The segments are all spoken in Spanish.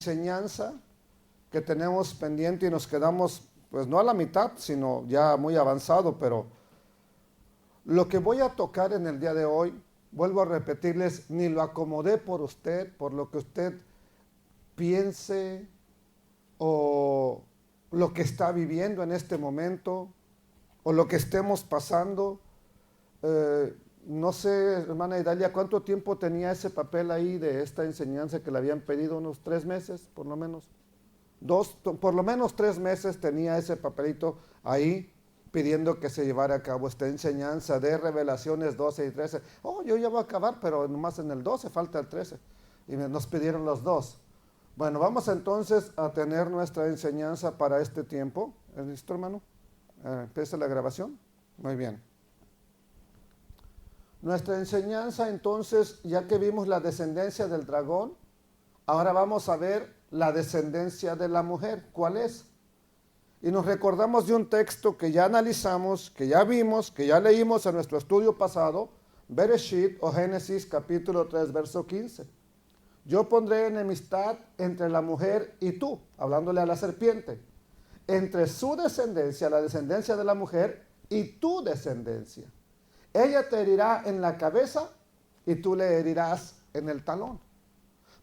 enseñanza que tenemos pendiente y nos quedamos, pues no a la mitad, sino ya muy avanzado, pero lo que voy a tocar en el día de hoy, vuelvo a repetirles, ni lo acomodé por usted, por lo que usted piense o lo que está viviendo en este momento o lo que estemos pasando. No sé, hermana Idalia, ¿cuánto tiempo tenía ese papel ahí de esta enseñanza que le habían pedido? ¿Unos 3 meses, por lo menos? Por lo menos 3 meses tenía ese papelito ahí pidiendo que se llevara a cabo esta enseñanza de Revelaciones 12 y 13. Oh, yo ya voy a acabar, pero nomás en el 12 falta el 13. Y nos pidieron los dos. Bueno, vamos entonces a tener nuestra enseñanza para este tiempo. ¿Listo, hermano? Empieza la grabación. Muy bien. Nuestra enseñanza entonces, ya que vimos la descendencia del dragón, ahora vamos a ver la descendencia de la mujer. ¿Cuál es? Y nos recordamos de un texto que ya analizamos, que ya vimos, que ya leímos en nuestro estudio pasado, Bereshit o Génesis capítulo 3, verso 15. Yo pondré enemistad entre la mujer y tú, hablándole a la serpiente, entre su descendencia, la descendencia de la mujer, y tu descendencia. Ella te herirá en la cabeza y tú le herirás en el talón.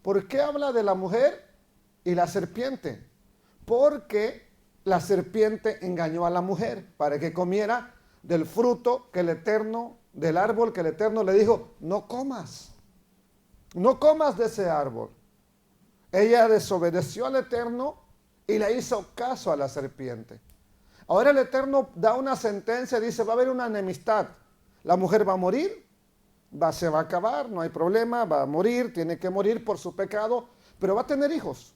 ¿Por qué habla de la mujer y la serpiente? Porque la serpiente engañó a la mujer para que comiera del fruto que el Eterno, del árbol que el Eterno le dijo, no comas. No comas de ese árbol. Ella desobedeció al Eterno y le hizo caso a la serpiente. Ahora el Eterno da una sentencia, dice, va a haber una enemistad. La mujer va a morir, se va a acabar, no hay problema, va a morir, tiene que morir por su pecado, pero va a tener hijos.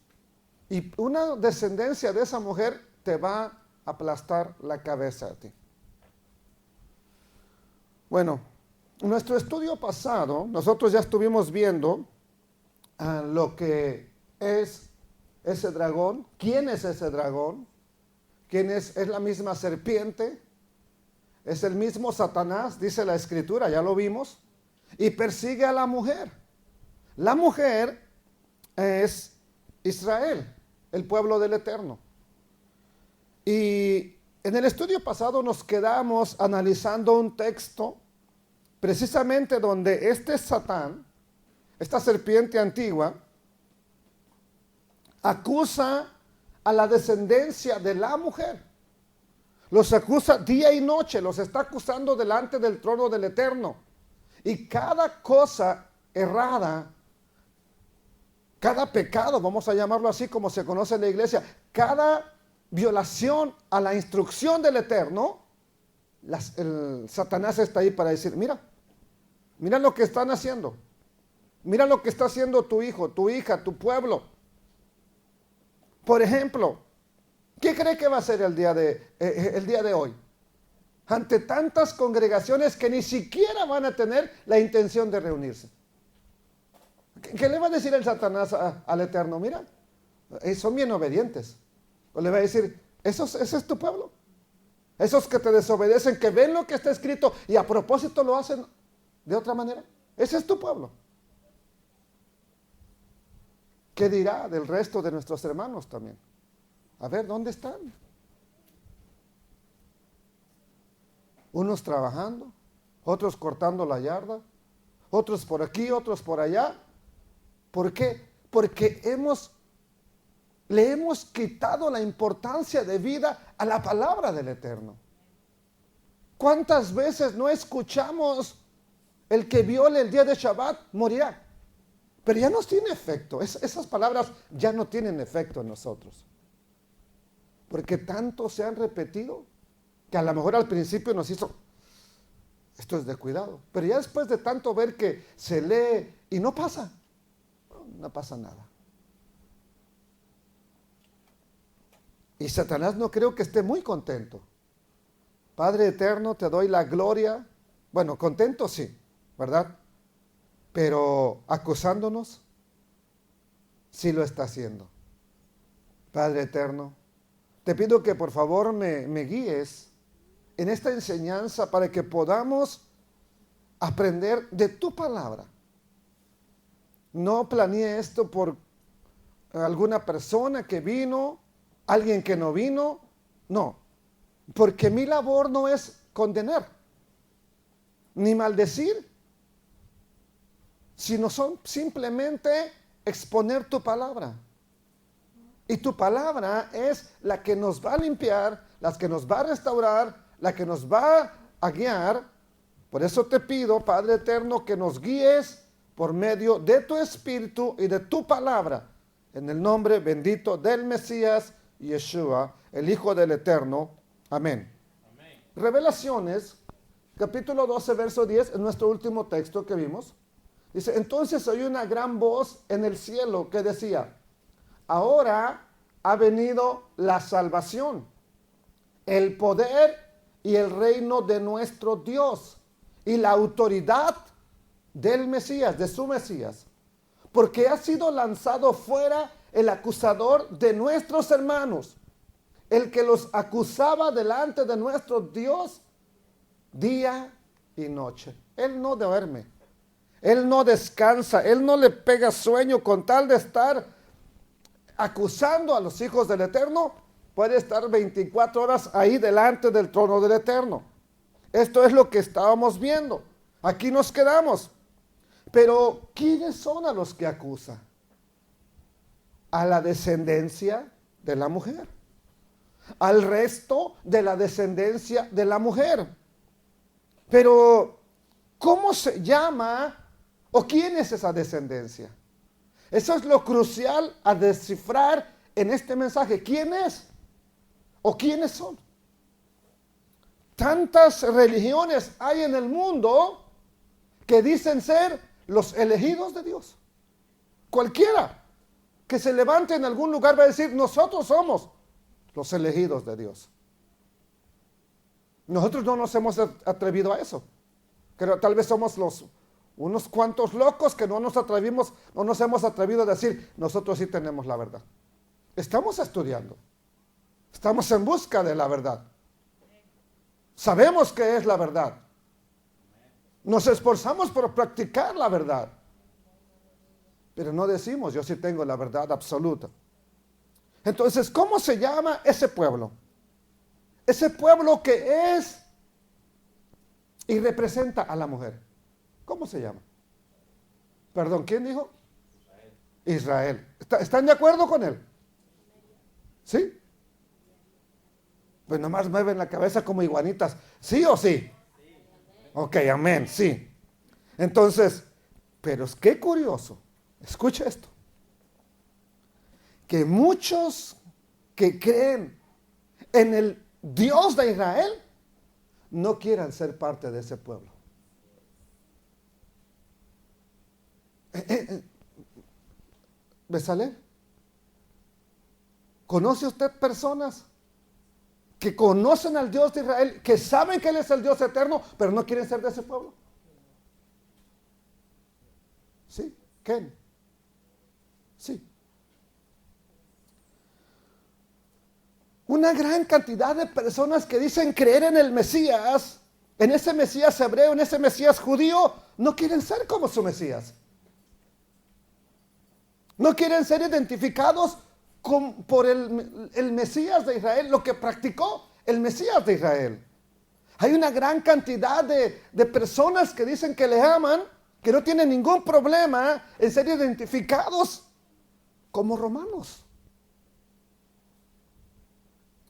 Y una descendencia de esa mujer te va a aplastar la cabeza a ti. Bueno, en nuestro estudio pasado, nosotros ya estuvimos viendo lo que es ese dragón, quién es ese dragón, quién es la misma serpiente, es el mismo Satanás, dice la Escritura, ya lo vimos, y persigue a la mujer. La mujer es Israel, el pueblo del Eterno. Y en el estudio pasado nos quedamos analizando un texto precisamente donde este Satán, esta serpiente antigua, acusa a la descendencia de la mujer. Los acusa día y noche, los está acusando delante del trono del Eterno. Y cada cosa errada, cada pecado, vamos a llamarlo así como se conoce en la iglesia, cada violación a la instrucción del Eterno, el Satanás está ahí para decir, mira lo que están haciendo. Mira lo que está haciendo tu hijo, tu hija, tu pueblo. Por ejemplo, ¿qué cree que va a ser el día de hoy? Ante tantas congregaciones que ni siquiera van a tener la intención de reunirse. ¿Qué le va a decir el Satanás al Eterno? Mira, son bien obedientes. O le va a decir, ese es tu pueblo. Esos que te desobedecen, que ven lo que está escrito y a propósito lo hacen de otra manera. Ese es tu pueblo. ¿Qué dirá del resto de nuestros hermanos también? A ver, ¿dónde están? Unos trabajando, otros cortando la yarda, otros por aquí, otros por allá. ¿Por qué? Porque le hemos quitado la importancia de vida a la palabra del Eterno. ¿Cuántas veces no escuchamos el que viole el día de Shabbat morirá? Pero ya no tiene efecto. Esas palabras ya no tienen efecto en nosotros. Porque tanto se han repetido que a lo mejor al principio nos hizo, esto es de cuidado. Pero ya después de tanto ver que se lee y no pasa nada. Y Satanás no creo que esté muy contento. Padre eterno, te doy la gloria. Bueno, contento sí, ¿verdad? Pero acusándonos, sí lo está haciendo. Padre eterno, te pido que por favor me guíes en esta enseñanza para que podamos aprender de tu palabra. No planeé esto por alguna persona que vino, alguien que no vino. No, porque mi labor no es condenar, ni maldecir, sino son simplemente exponer tu palabra. Y tu palabra es la que nos va a limpiar, la que nos va a restaurar, la que nos va a guiar. Por eso te pido, Padre eterno, que nos guíes por medio de tu Espíritu y de tu palabra, en el nombre bendito del Mesías, Yeshua, el Hijo del Eterno. Amén. Amén. Revelaciones, capítulo 12, verso 10, es nuestro último texto que vimos. Dice, entonces oí una gran voz en el cielo que decía, ahora ha venido la salvación, el poder y el reino de nuestro Dios y la autoridad del Mesías, de su Mesías, porque ha sido lanzado fuera el acusador de nuestros hermanos, el que los acusaba delante de nuestro Dios día y noche. Él no duerme, él no descansa, él no le pega sueño con tal de estar acusando a los hijos del Eterno. Puede estar 24 horas ahí delante del trono del Eterno. Esto es lo que estábamos viendo. Aquí nos quedamos. Pero ¿quiénes son a los que acusa? A la descendencia de la mujer, al resto de la descendencia de la mujer. Pero ¿cómo se llama o quién es esa descendencia? Eso es lo crucial a descifrar en este mensaje. ¿Quién es? ¿O quiénes son? Tantas religiones hay en el mundo que dicen ser los elegidos de Dios. Cualquiera que se levante en algún lugar va a decir, nosotros somos los elegidos de Dios. Nosotros no nos hemos atrevido a eso. Pero tal vez somos unos cuantos locos que no nos hemos atrevido a decir, nosotros sí tenemos la verdad. Estamos estudiando. Estamos en busca de la verdad. Sabemos qué es la verdad. Nos esforzamos por practicar la verdad. Pero no decimos, yo sí tengo la verdad absoluta. Entonces, ¿cómo se llama ese pueblo? Ese pueblo que es y representa a la mujer. ¿Cómo se llama? Perdón, ¿quién dijo? Israel. ¿Están de acuerdo con él? ¿Sí? Pues nomás mueven la cabeza como iguanitas. ¿Sí o sí? Ok, amén, sí. Entonces, pero es que curioso. Escucha esto. Que muchos que creen en el Dios de Israel no quieran ser parte de ese pueblo. ¿Besalel? ¿Conoce usted personas que conocen al Dios de Israel, que saben que Él es el Dios eterno, pero no quieren ser de ese pueblo? ¿Sí? ¿Quién? Sí. Una gran cantidad de personas que dicen creer en el Mesías, en ese Mesías hebreo, en ese Mesías judío, no quieren ser como su Mesías. No quieren ser identificados por el Mesías de Israel, lo que practicó el Mesías de Israel. Hay una gran cantidad de personas que dicen que le aman, que no tienen ningún problema en ser identificados como romanos.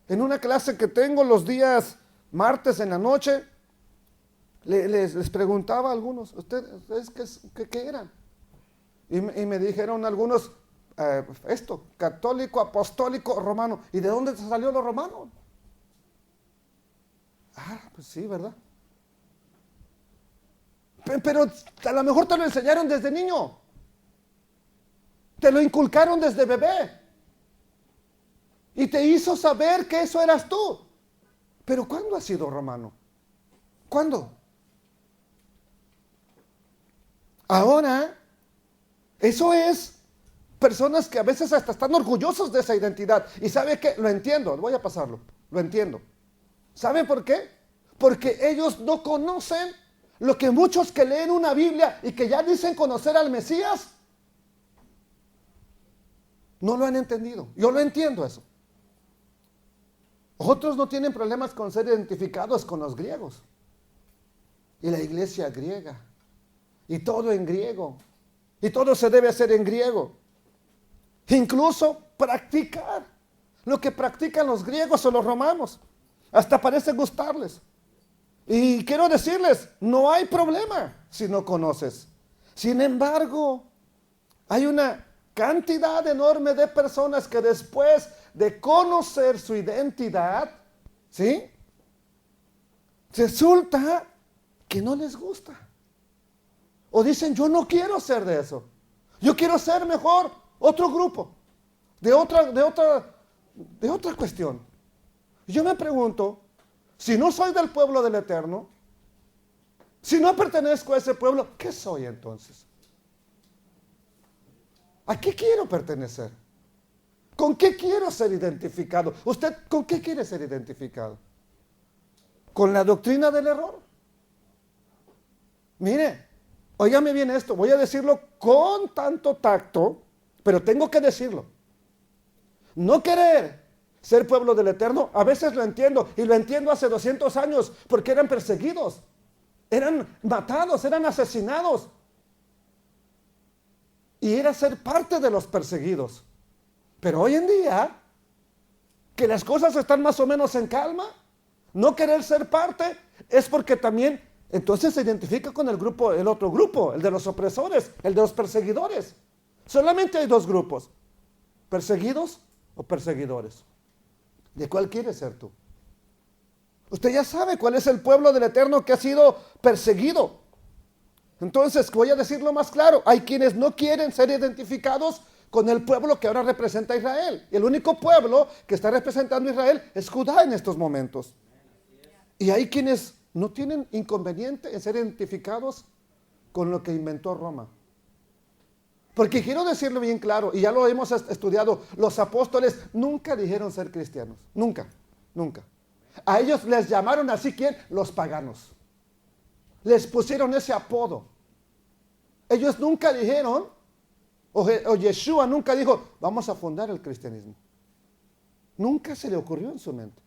En una clase que tengo los días martes en la noche, les preguntaba a algunos, ¿ustedes qué eran? Y me dijeron algunos, católico, apostólico, romano. ¿Y de dónde salió lo romano? Pues sí, ¿verdad? Pero a lo mejor te lo enseñaron desde niño. Te lo inculcaron desde bebé. Y te hizo saber que eso eras tú. Pero ¿cuándo has sido romano? ¿Cuándo? Ahora, eso es personas que a veces hasta están orgullosos de esa identidad. ¿Y sabe qué? Lo entiendo, voy a pasarlo, lo entiendo. ¿Sabe por qué? Porque ellos no conocen lo que muchos que leen una Biblia y que ya dicen conocer al Mesías, No lo han entendido. Yo lo entiendo eso. Otros no tienen problemas con ser identificados con los griegos. Y la iglesia griega. Y todo en griego. Y todo se debe hacer en griego. Incluso practicar lo que practican los griegos o los romanos. Hasta parece gustarles. Y quiero decirles, no hay problema si no conoces. Sin embargo, hay una cantidad enorme de personas que después de conocer su identidad, ¿sí?, resulta que no les gusta. O dicen, yo no quiero ser de eso. Yo quiero ser mejor otro grupo, de otra cuestión. Yo me pregunto, si no soy del pueblo del Eterno, si no pertenezco a ese pueblo, ¿qué soy entonces? ¿A qué quiero pertenecer? ¿Con qué quiero ser identificado? ¿Usted con qué quiere ser identificado? ¿Con la doctrina del error? Mire, óigame bien esto, voy a decirlo con tanto tacto, pero tengo que decirlo. No querer ser pueblo del Eterno, a veces lo entiendo, y lo entiendo hace 200 años, porque eran perseguidos, eran matados, eran asesinados. Y era ser parte de los perseguidos. Pero hoy en día, que las cosas están más o menos en calma, no querer ser parte es porque también entonces se identifica con el otro grupo, el de los opresores, el de los perseguidores. Solamente hay dos grupos, perseguidos o perseguidores. ¿De cuál quieres ser tú? Usted ya sabe cuál es el pueblo del Eterno que ha sido perseguido. Entonces, voy a decirlo más claro, hay quienes no quieren ser identificados con el pueblo que ahora representa a Israel. Y el único pueblo que está representando a Israel es Judá en estos momentos. Y hay quienes no tienen inconveniente en ser identificados con lo que inventó Roma. Porque quiero decirlo bien claro, y ya lo hemos estudiado, los apóstoles nunca dijeron ser cristianos. Nunca, nunca. A ellos les llamaron así, ¿quién? Los paganos. Les pusieron ese apodo. Ellos nunca dijeron, o Yeshua nunca dijo, vamos a fundar el cristianismo. Nunca se le ocurrió en su mente.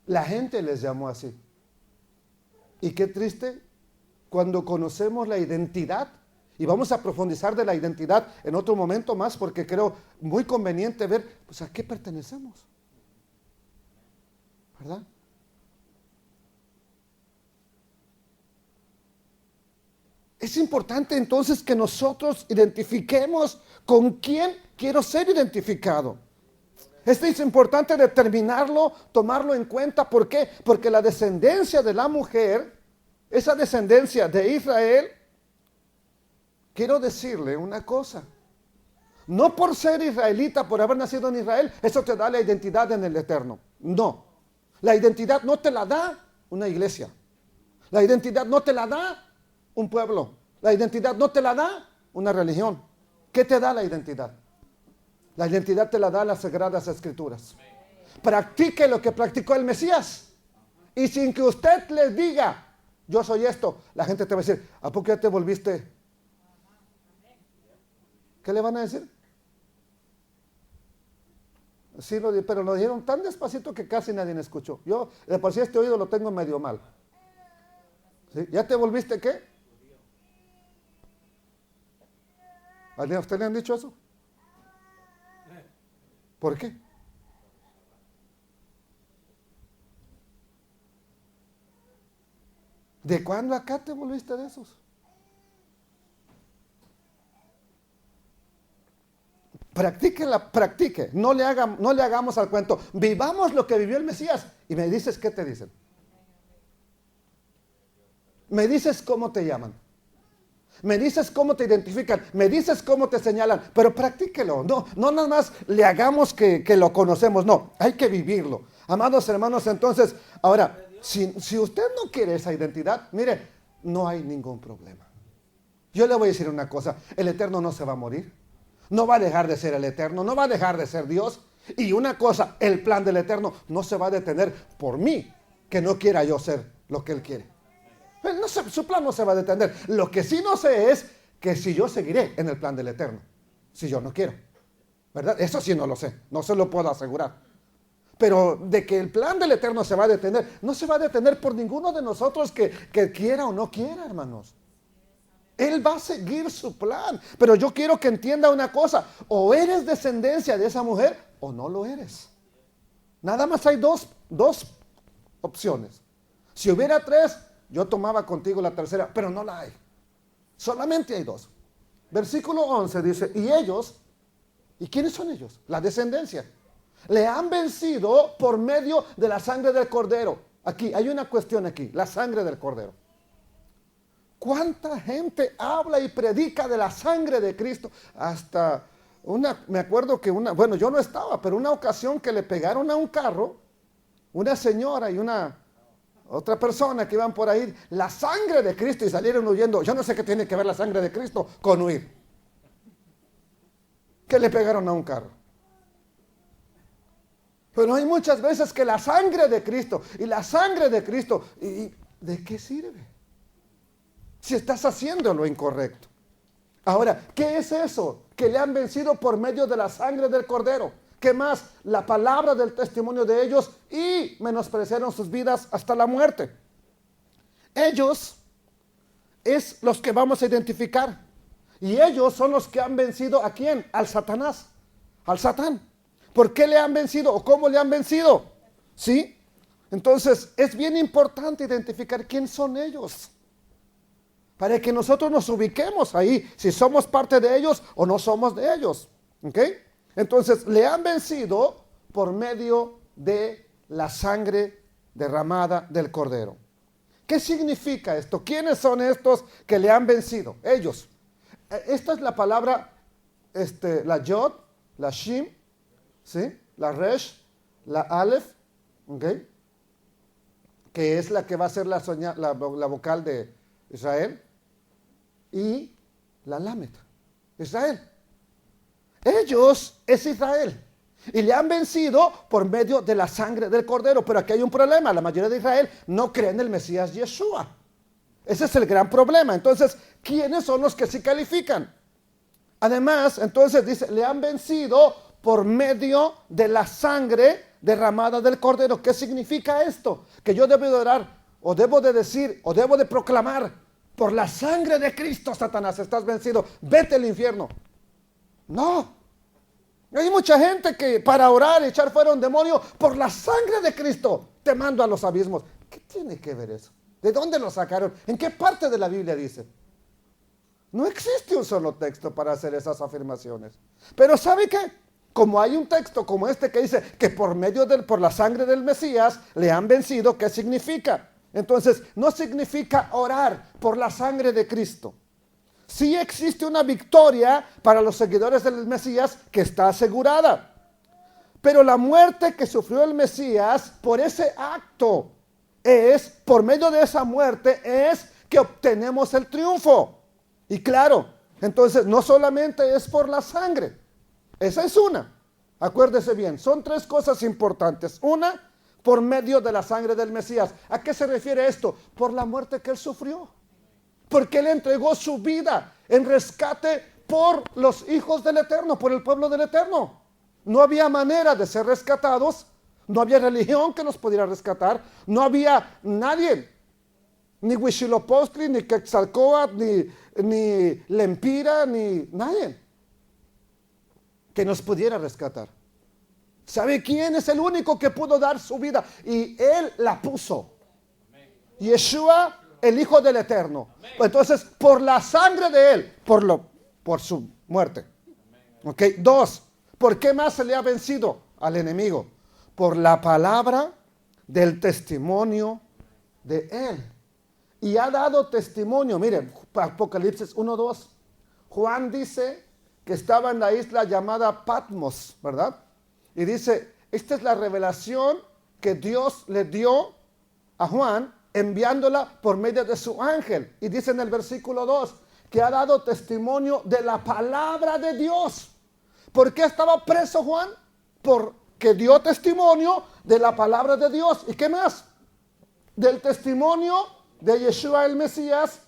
La gente les llamó así. Y qué triste cuando conocemos la identidad, y vamos a profundizar de la identidad en otro momento más, porque creo muy conveniente ver, pues, a qué pertenecemos. ¿Verdad? Es importante entonces que nosotros identifiquemos con quién quiero ser identificado. Esto es importante determinarlo, tomarlo en cuenta. ¿Por qué? Porque la descendencia de la mujer, esa descendencia de Israel, quiero decirle una cosa. No por ser israelita, por haber nacido en Israel, eso te da la identidad en el Eterno. No. La identidad no te la da una iglesia. La identidad no te la da un pueblo. La identidad no te la da una religión. ¿Qué te da la identidad? La identidad te la da las Sagradas Escrituras. Practique lo que practicó el Mesías. Y sin que usted les diga, yo soy esto, la gente te va a decir, ¿a poco ya te volviste? ¿Qué le van a decir? Sí, pero lo dijeron tan despacito que casi nadie me escuchó. Yo, de por sí este oído lo tengo medio mal. ¿Sí? ¿Ya te volviste qué? ¿A usted le han dicho eso? ¿Por qué? ¿De cuándo acá te volviste de esos? Practique. No le hagamos al cuento. Vivamos lo que vivió el Mesías. Y me dices, ¿qué te dicen? Me dices cómo te llaman. Me dices cómo te identifican. Me dices cómo te señalan. Pero practíquelo. No nada más le hagamos que lo conocemos. No, hay que vivirlo. Amados hermanos, entonces, ahora, si usted no quiere esa identidad, mire, no hay ningún problema. Yo le voy a decir una cosa. El Eterno no se va a morir. No va a dejar de ser el Eterno. No va a dejar de ser Dios. Y una cosa, el plan del Eterno no se va a detener por mí, que no quiera yo ser lo que Él quiere. No, su plan no se va a detener. Lo que sí no sé es que si yo seguiré en el plan del Eterno, si yo no quiero, ¿verdad? Eso sí no lo sé, no se lo puedo asegurar. Pero de que el plan del Eterno se va a detener, no se va a detener por ninguno de nosotros que quiera o no quiera, hermanos. Él va a seguir su plan. Pero yo quiero que entienda una cosa: o eres descendencia de esa mujer o no lo eres. Nada más hay dos opciones. Si hubiera tres, yo tomaba contigo la tercera, pero no la hay. Solamente hay dos. Versículo 11 dice: y ellos, ¿y quiénes son ellos? La descendencia. Le han vencido por medio de la sangre del Cordero. Aquí, hay una cuestión aquí, la sangre del Cordero. ¿Cuánta gente habla y predica de la sangre de Cristo? Hasta me acuerdo que bueno, yo no estaba, pero una ocasión que le pegaron a un carro, una señora y otra persona que iban por ahí, la sangre de Cristo, y salieron huyendo. Yo no sé qué tiene que ver la sangre de Cristo con huir. Que le pegaron a un carro. Pero hay muchas veces que la sangre de Cristo, y la sangre de Cristo, ¿y de qué sirve? Si estás haciendo lo incorrecto. Ahora, ¿qué es eso? Que le han vencido por medio de la sangre del Cordero. ¿Qué más? La palabra del testimonio de ellos, y menospreciaron sus vidas hasta la muerte. Ellos es los que vamos a identificar. Y ellos son los que han vencido ¿a quién? Al Satanás, al Satán. ¿Por qué le han vencido o cómo le han vencido? ¿Sí? Entonces es bien importante identificar quién son ellos, para que nosotros nos ubiquemos ahí, si somos parte de ellos o no somos de ellos. ¿Ok? Entonces le han vencido por medio de la sangre derramada del Cordero. ¿Qué significa esto? ¿Quiénes son estos que le han vencido? Ellos. Esta es la palabra, la Yod, la Shim, ¿sí? La Resh, la Aleph, ¿ok? Que es la que va a ser la vocal de Israel, y la Lamed, Israel. Ellos es Israel, y le han vencido por medio de la sangre del Cordero. Pero aquí hay un problema: la mayoría de Israel no cree en el Mesías Yeshua. Ese es el gran problema. Entonces, ¿quiénes son los que sí califican? Además, entonces dice, le han vencido por medio de la sangre derramada del Cordero. ¿Qué significa esto? Que yo debo de orar, o debo de decir, o debo de proclamar: por la sangre de Cristo, Satanás, estás vencido, vete al infierno. No. Hay mucha gente que para orar y echar fuera un demonio, por la sangre de Cristo te mando a los abismos. ¿Qué tiene que ver eso? ¿De dónde lo sacaron? ¿En qué parte de la Biblia dice? No existe un solo texto para hacer esas afirmaciones. Pero ¿sabe qué? Como hay un texto como este que dice que por la sangre del Mesías le han vencido, ¿qué significa? Entonces, no significa orar por la sangre de Cristo. Sí existe una victoria para los seguidores del Mesías que está asegurada. Pero la muerte que sufrió el Mesías por ese acto por medio de esa muerte es que obtenemos el triunfo. Y claro, entonces no solamente es por la sangre. Esa es una. Acuérdese bien, son tres cosas importantes. Una, por medio de la sangre del Mesías. ¿A qué se refiere esto? Por la muerte que él sufrió. Porque él entregó su vida en rescate por los hijos del Eterno, por el pueblo del Eterno. No había manera de ser rescatados. No había religión que nos pudiera rescatar. No había nadie, ni Huitzilopochtli, ni Quetzalcóatl, ni Lempira, ni nadie que nos pudiera rescatar. ¿Sabe quién es el único que pudo dar su vida? Y él la puso. Yeshua, el Hijo del Eterno. Entonces, por la sangre de él, por su muerte. ¿Ok? Dos, ¿por qué más se le ha vencido al enemigo? Por la palabra del testimonio de él. Y ha dado testimonio. Miren, Apocalipsis 1:2. Juan dice que estaba en la isla llamada Patmos, ¿verdad? Y dice, esta es la revelación que Dios le dio a Juan, enviándola por medio de su ángel. Y dice en el versículo 2, que ha dado testimonio de la palabra de Dios. ¿Por qué estaba preso Juan? Porque dio testimonio de la palabra de Dios. ¿Y qué más? Del testimonio de Yeshua el Mesías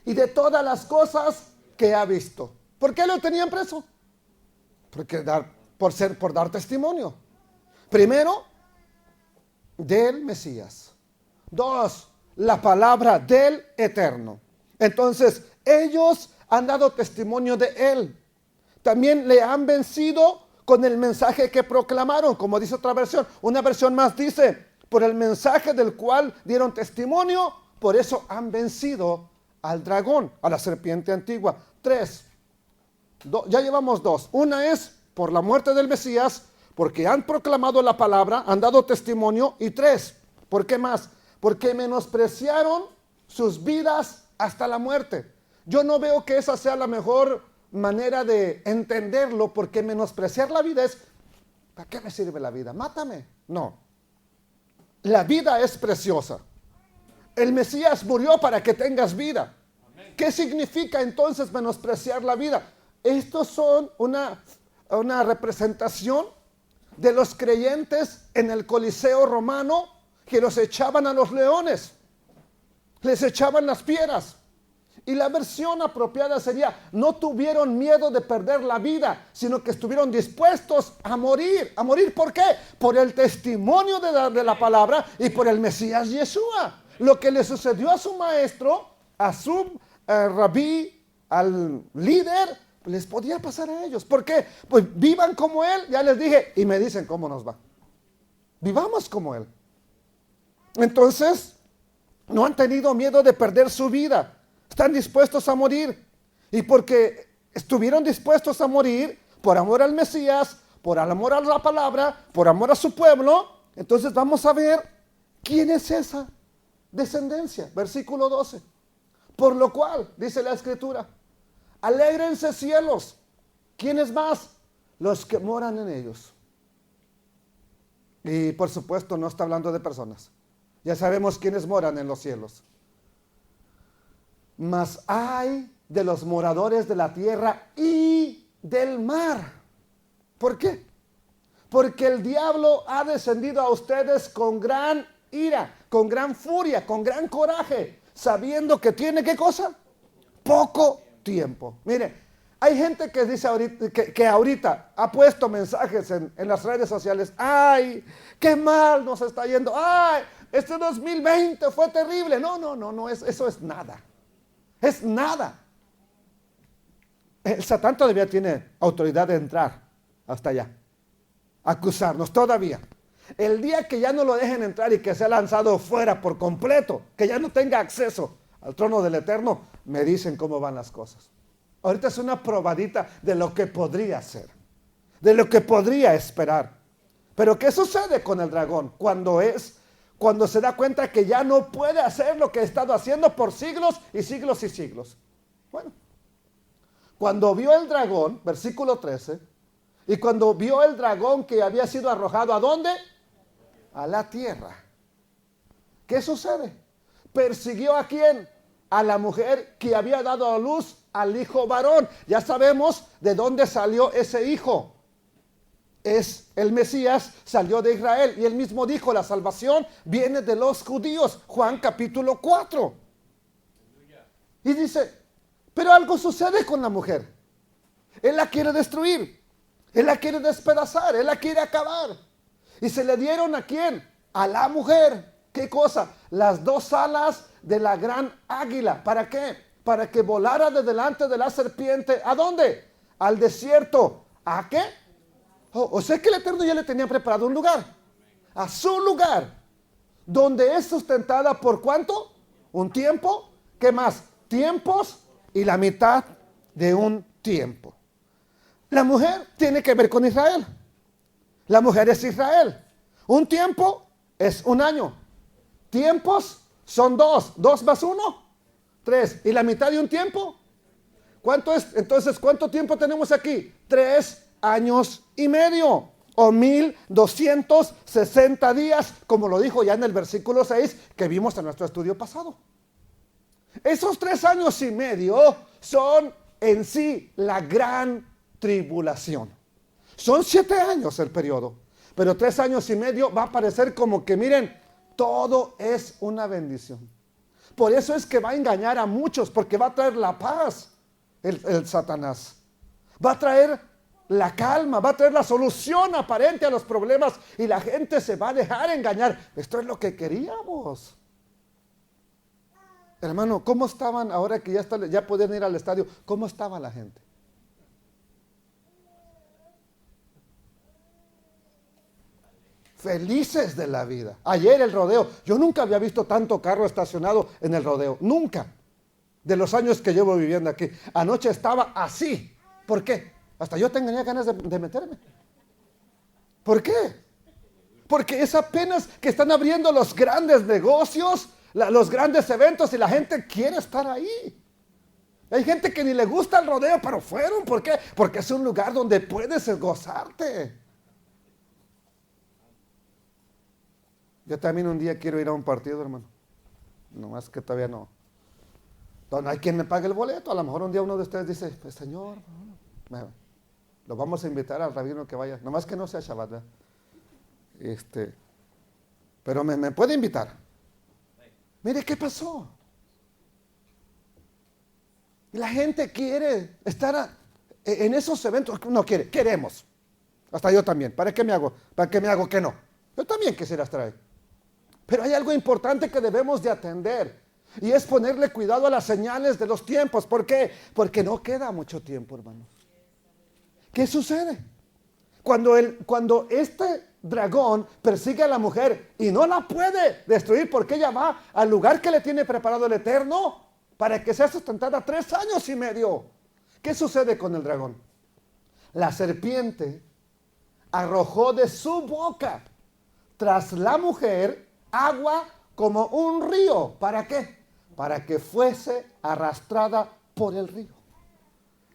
y de todas las cosas que ha visto. ¿Por qué lo tenían preso? Por dar testimonio. Primero, del Mesías. Dos, la palabra del Eterno. Entonces, ellos han dado testimonio de Él. También le han vencido con el mensaje que proclamaron, como dice otra versión. Una versión más dice, por el mensaje del cual dieron testimonio, por eso han vencido al dragón, a la serpiente antigua. Ya llevamos dos. Una es por la muerte del Mesías, porque han proclamado la palabra, han dado testimonio. Y tres, ¿por qué más? Porque menospreciaron sus vidas hasta la muerte. Yo no veo que esa sea la mejor manera de entenderlo, porque menospreciar la vida es, ¿para qué me sirve la vida? Mátame. No. La vida es preciosa. El Mesías murió para que tengas vida. ¿Qué significa entonces menospreciar la vida? Estos son una representación de los creyentes en el Coliseo romano que los echaban a los leones, les echaban las piedras. Y la versión apropiada sería, no tuvieron miedo de perder la vida, sino que estuvieron dispuestos a morir. ¿A morir por qué? Por el testimonio de la palabra y por el Mesías Yeshua. Lo que le sucedió a su maestro, a su rabí, al líder, les podía pasar a ellos. ¿Por qué? Pues vivan como Él, ya les dije, y me dicen cómo nos va. Vivamos como Él. Entonces, no han tenido miedo de perder su vida. Están dispuestos a morir. Y porque estuvieron dispuestos a morir por amor al Mesías, por amor a la palabra, por amor a su pueblo, entonces vamos a ver quién es esa descendencia. Versículo 12. Por lo cual, dice la Escritura, alégrense cielos. ¿Quiénes más? Los que moran en ellos. Y por supuesto no está hablando de personas. Ya sabemos quiénes moran en los cielos. Mas hay de los moradores de la tierra y del mar. ¿Por qué? Porque el diablo ha descendido a ustedes con gran ira, con gran furia, con gran coraje, sabiendo que tiene, ¿qué cosa? Poco tiempo. Mire, hay gente que dice ahorita, que ahorita ha puesto mensajes en las redes sociales. ¡Ay, qué mal nos está yendo! ¡Ay, este 2020 fue terrible! No, eso es nada. Es nada. El Satán todavía tiene autoridad de entrar hasta allá, acusarnos todavía. El día que ya no lo dejen entrar y que sea lanzado fuera por completo, que ya no tenga acceso al trono del Eterno, me dicen cómo van las cosas. Ahorita es una probadita de lo que podría ser, de lo que podría esperar. Pero ¿qué sucede con el dragón? Cuando se da cuenta que ya no puede hacer lo que ha estado haciendo por siglos y siglos y siglos. Bueno, cuando vio el dragón, versículo 13, y cuando vio el dragón que había sido arrojado, ¿a dónde? A la tierra. ¿Qué sucede? Persiguió ¿a quién? A la mujer que había dado a luz al hijo varón. Ya sabemos de dónde salió ese hijo. Es el Mesías, salió de Israel. Y él mismo dijo, la salvación viene de los judíos. Juan capítulo 4. Y dice, pero algo sucede con la mujer. Él la quiere destruir. Él la quiere despedazar. Él la quiere acabar. Y se le dieron ¿a quién? A la mujer. ¿Qué cosa? Las dos alas de la gran águila. ¿Para qué? Para que volara de delante de la serpiente. ¿A dónde? Al desierto. ¿A qué? O sea que el Eterno ya le tenía preparado un lugar. A su lugar. Donde es sustentada por ¿cuánto? Un tiempo. ¿Qué más? Tiempos y la mitad de un tiempo. La mujer tiene que ver con Israel. La mujer es Israel. Un tiempo es un año. Tiempos son dos. 2 más 1, 3. ¿Y la mitad de un tiempo? ¿Cuánto es? Entonces, ¿cuánto tiempo tenemos aquí? 3 años y medio. O 1260 días, como lo dijo ya en el versículo 6 que vimos en nuestro estudio pasado. Esos 3 años y medio son en sí la gran tribulación. Son 7 años el periodo, pero 3 años y medio va a parecer como que, miren, todo es una bendición. Por eso es que va a engañar a muchos, porque va a traer la paz. el Satanás. Va a traer la calma, va a traer la solución aparente a los problemas y la gente se va a dejar engañar. Esto es lo que queríamos. Hermano, ¿cómo estaban ahora que ya podían ir al estadio? ¿Cómo estaba la gente? Felices de la vida. Ayer el rodeo, yo nunca había visto tanto carro estacionado en el rodeo, nunca, de los años que llevo viviendo aquí. Anoche estaba así. ¿Por qué? Hasta yo tenía ganas de meterme. ¿Por qué? Porque es apenas que están abriendo los grandes negocios, los grandes eventos y la gente quiere estar ahí. Hay gente que ni le gusta el rodeo, pero fueron. ¿Por qué? Porque es un lugar donde puedes gozarte. Yo también un día quiero ir a un partido, hermano. Nomás que todavía no. No hay quien me pague el boleto. A lo mejor un día uno de ustedes dice, pues Señor, lo vamos a invitar al rabino que vaya. Nomás que no sea Shabbat, ¿verdad? Pero me puede invitar. Mire qué pasó. Y la gente quiere estar en esos eventos. No quiere, queremos. Hasta yo también. ¿Para qué me hago? ¿Para qué me hago que no? Yo también quisiera estar ahí. Pero hay algo importante que debemos de atender. Y es ponerle cuidado a las señales de los tiempos. ¿Por qué? Porque no queda mucho tiempo, hermanos. ¿Qué sucede? Cuando este dragón persigue a la mujer y no la puede destruir porque ella va al lugar que le tiene preparado el Eterno para que sea sustentada 3 años y medio. ¿Qué sucede con el dragón? La serpiente arrojó de su boca tras la mujer agua como un río. ¿Para qué? Para que fuese arrastrada por el río.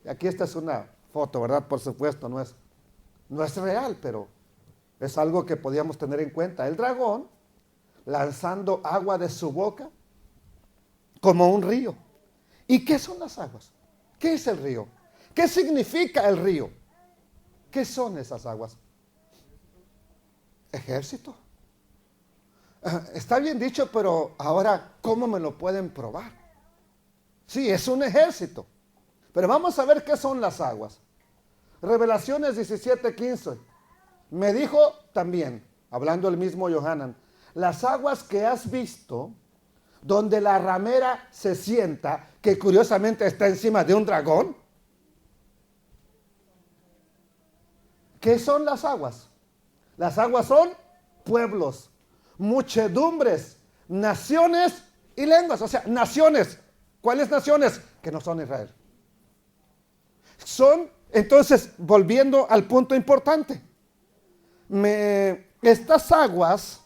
Y aquí esta es una foto, ¿verdad? Por supuesto, no es real, pero es algo que podíamos tener en cuenta. El dragón lanzando agua de su boca como un río. ¿Y qué son las aguas? ¿Qué es el río? ¿Qué significa el río? ¿Qué son esas aguas? Ejército. Está bien dicho, pero ahora, ¿cómo me lo pueden probar? Sí, es un ejército. Pero vamos a ver qué son las aguas. Revelaciones 17:15. Me dijo también, hablando el mismo Yohanan, las aguas que has visto, donde la ramera se sienta, que curiosamente está encima de un dragón. ¿Qué son las aguas? Las aguas son pueblos, muchedumbres, naciones y lenguas. O sea, naciones. ¿Cuáles naciones? Que no son Israel. Entonces, volviendo al punto importante. Estas aguas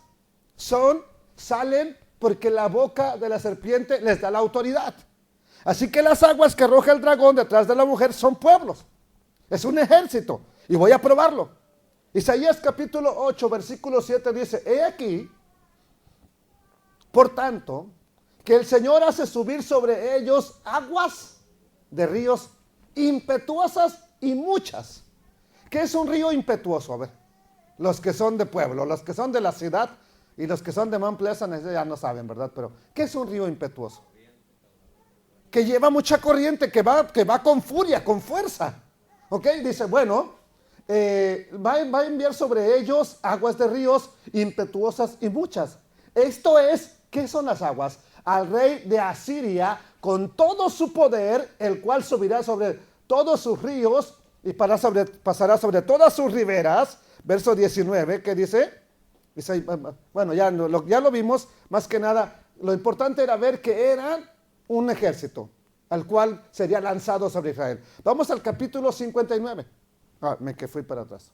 salen porque la boca de la serpiente les da la autoridad. Así que las aguas que arroja el dragón detrás de la mujer son pueblos. Es un ejército. Y voy a probarlo. Isaías capítulo 8, versículo 7 dice, he aquí, por tanto, que el Señor hace subir sobre ellos aguas de ríos impetuosas y muchas. ¿Qué es un río impetuoso? A ver, los que son de pueblo, los que son de la ciudad y los que son de Mount Pleasant ya no saben, ¿verdad? Pero, ¿qué es un río impetuoso? Que lleva mucha corriente, que va con furia, con fuerza. ¿Ok? Dice, bueno, va a enviar sobre ellos aguas de ríos impetuosas y muchas. Esto es, ¿qué son las aguas? Al rey de Asiria con todo su poder, el cual subirá sobre todos sus ríos y pasará sobre todas sus riberas. Verso 19, ¿qué dice? Bueno, ya lo vimos. Más que nada, lo importante era ver que eran un ejército, al cual sería lanzado sobre Israel. Vamos al capítulo 59. Que fui para atrás.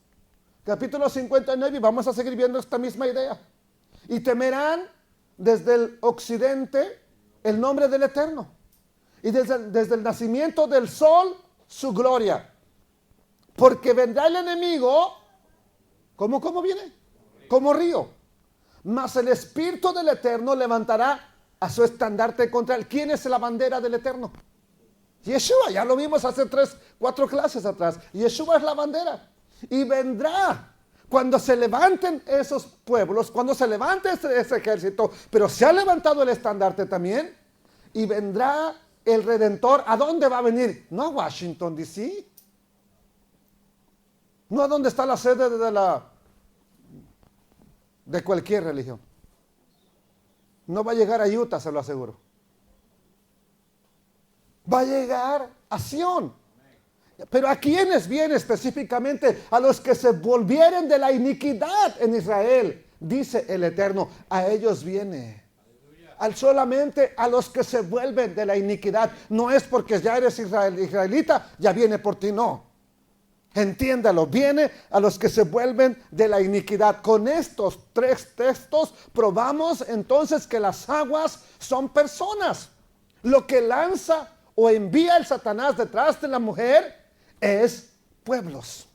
Capítulo 59 y vamos a seguir viendo esta misma idea. Y temerán desde el occidente el nombre del Eterno. Y desde el nacimiento del sol su gloria. Porque vendrá el enemigo, ¿cómo viene? Como río. Mas el Espíritu del Eterno levantará a su estandarte contra él. ¿Quién es la bandera del Eterno? Yeshua, ya lo vimos hace 3-4 clases atrás. Yeshua es la bandera. Y vendrá cuando se levanten esos pueblos, cuando se levante ese ejército, pero se ha levantado el estandarte también, y vendrá el Redentor, ¿a dónde va a venir? No a Washington, D.C. No a dónde está la sede de cualquier religión. No va a llegar a Utah, se lo aseguro. Va a llegar a Sión. Pero ¿a quiénes viene específicamente? A los que se volvieren de la iniquidad en Israel, dice el Eterno. A ellos viene. Solamente a los que se vuelven de la iniquidad. No es porque ya eres israelita, ya viene por ti, no. Entiéndalo, viene a los que se vuelven de la iniquidad. Con estos 3 textos probamos entonces que las aguas son personas. Lo que lanza o envía el Satanás detrás de la mujer es pueblos.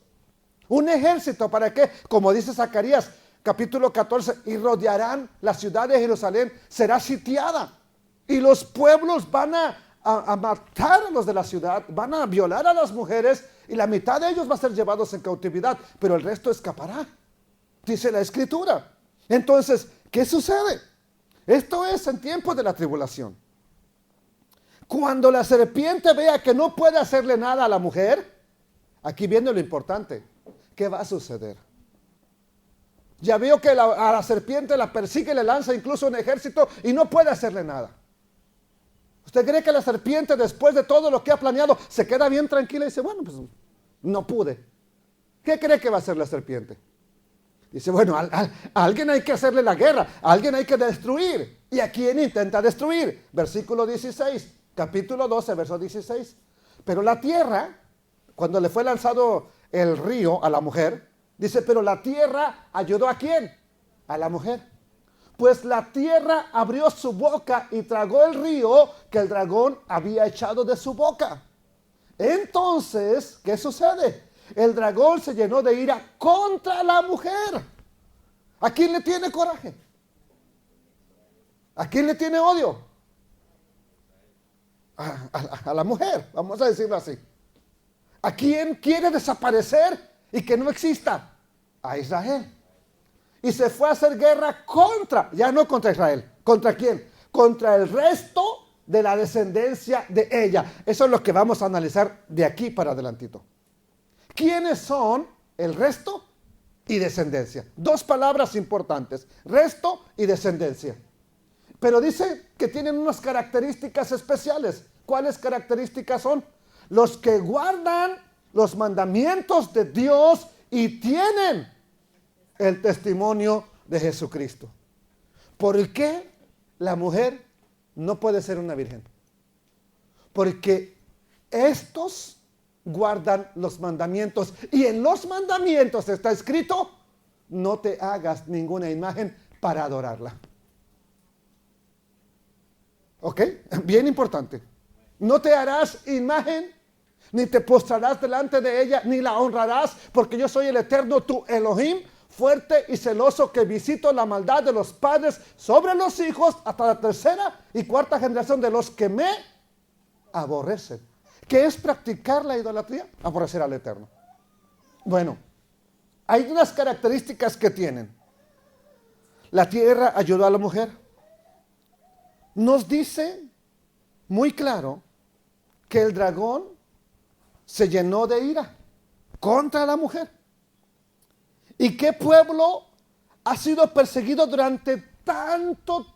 Un ejército, ¿para qué? Como dice Zacarías capítulo 14, y rodearán la ciudad de Jerusalén, será sitiada. Y los pueblos van a matar a los de la ciudad, van a violar a las mujeres, y la mitad de ellos va a ser llevados en cautividad, pero el resto escapará, dice la Escritura. Entonces, ¿qué sucede? Esto es en tiempo de la tribulación. Cuando la serpiente vea que no puede hacerle nada a la mujer, aquí viene lo importante. ¿Qué va a suceder? Ya veo que a la serpiente la persigue, le lanza incluso un ejército y no puede hacerle nada. ¿Usted cree que la serpiente, después de todo lo que ha planeado, se queda bien tranquila y dice, bueno, pues no pude? ¿Qué cree que va a hacer la serpiente? Dice, bueno, a alguien hay que hacerle la guerra, a alguien hay que destruir. ¿Y a quién intenta destruir? Versículo 16, capítulo 12, verso 16. Pero la tierra, cuando le fue lanzado el río a la mujer, dice, pero la tierra ayudó ¿a quién? A la mujer. Pues la tierra abrió su boca y tragó el río que el dragón había echado de su boca. Entonces, ¿qué sucede? El dragón se llenó de ira contra la mujer. ¿A quién le tiene coraje? ¿A quién le tiene odio? A la mujer, vamos a decirlo así. ¿A quién quiere desaparecer y que no exista? A Israel. Y se fue a hacer guerra ya no contra Israel. ¿Contra quién? Contra el resto de la descendencia de ella. Eso es lo que vamos a analizar de aquí para adelantito. ¿Quiénes son el resto y descendencia? 2 palabras importantes, resto y descendencia. Pero dice que tienen unas características especiales. ¿Cuáles características son? Los que guardan los mandamientos de Dios y tienen el testimonio de Jesucristo. ¿Por qué la mujer no puede ser una virgen? Porque estos guardan los mandamientos, y en los mandamientos está escrito: no te hagas ninguna imagen para adorarla. ¿Ok? Bien importante. No te harás imagen, ni te postrarás delante de ella, ni la honrarás, porque yo soy el Eterno, tu Elohim, fuerte y celoso, que visito la maldad de los padres sobre los hijos hasta la 3ª y 4ª generación de los que me aborrecen. ¿Qué es practicar la idolatría? Aborrecer al Eterno. Bueno, hay unas características que tienen. La tierra ayudó a la mujer. Nos dice muy claro que el dragón se llenó de ira contra la mujer. ¿Y qué pueblo ha sido perseguido durante tanto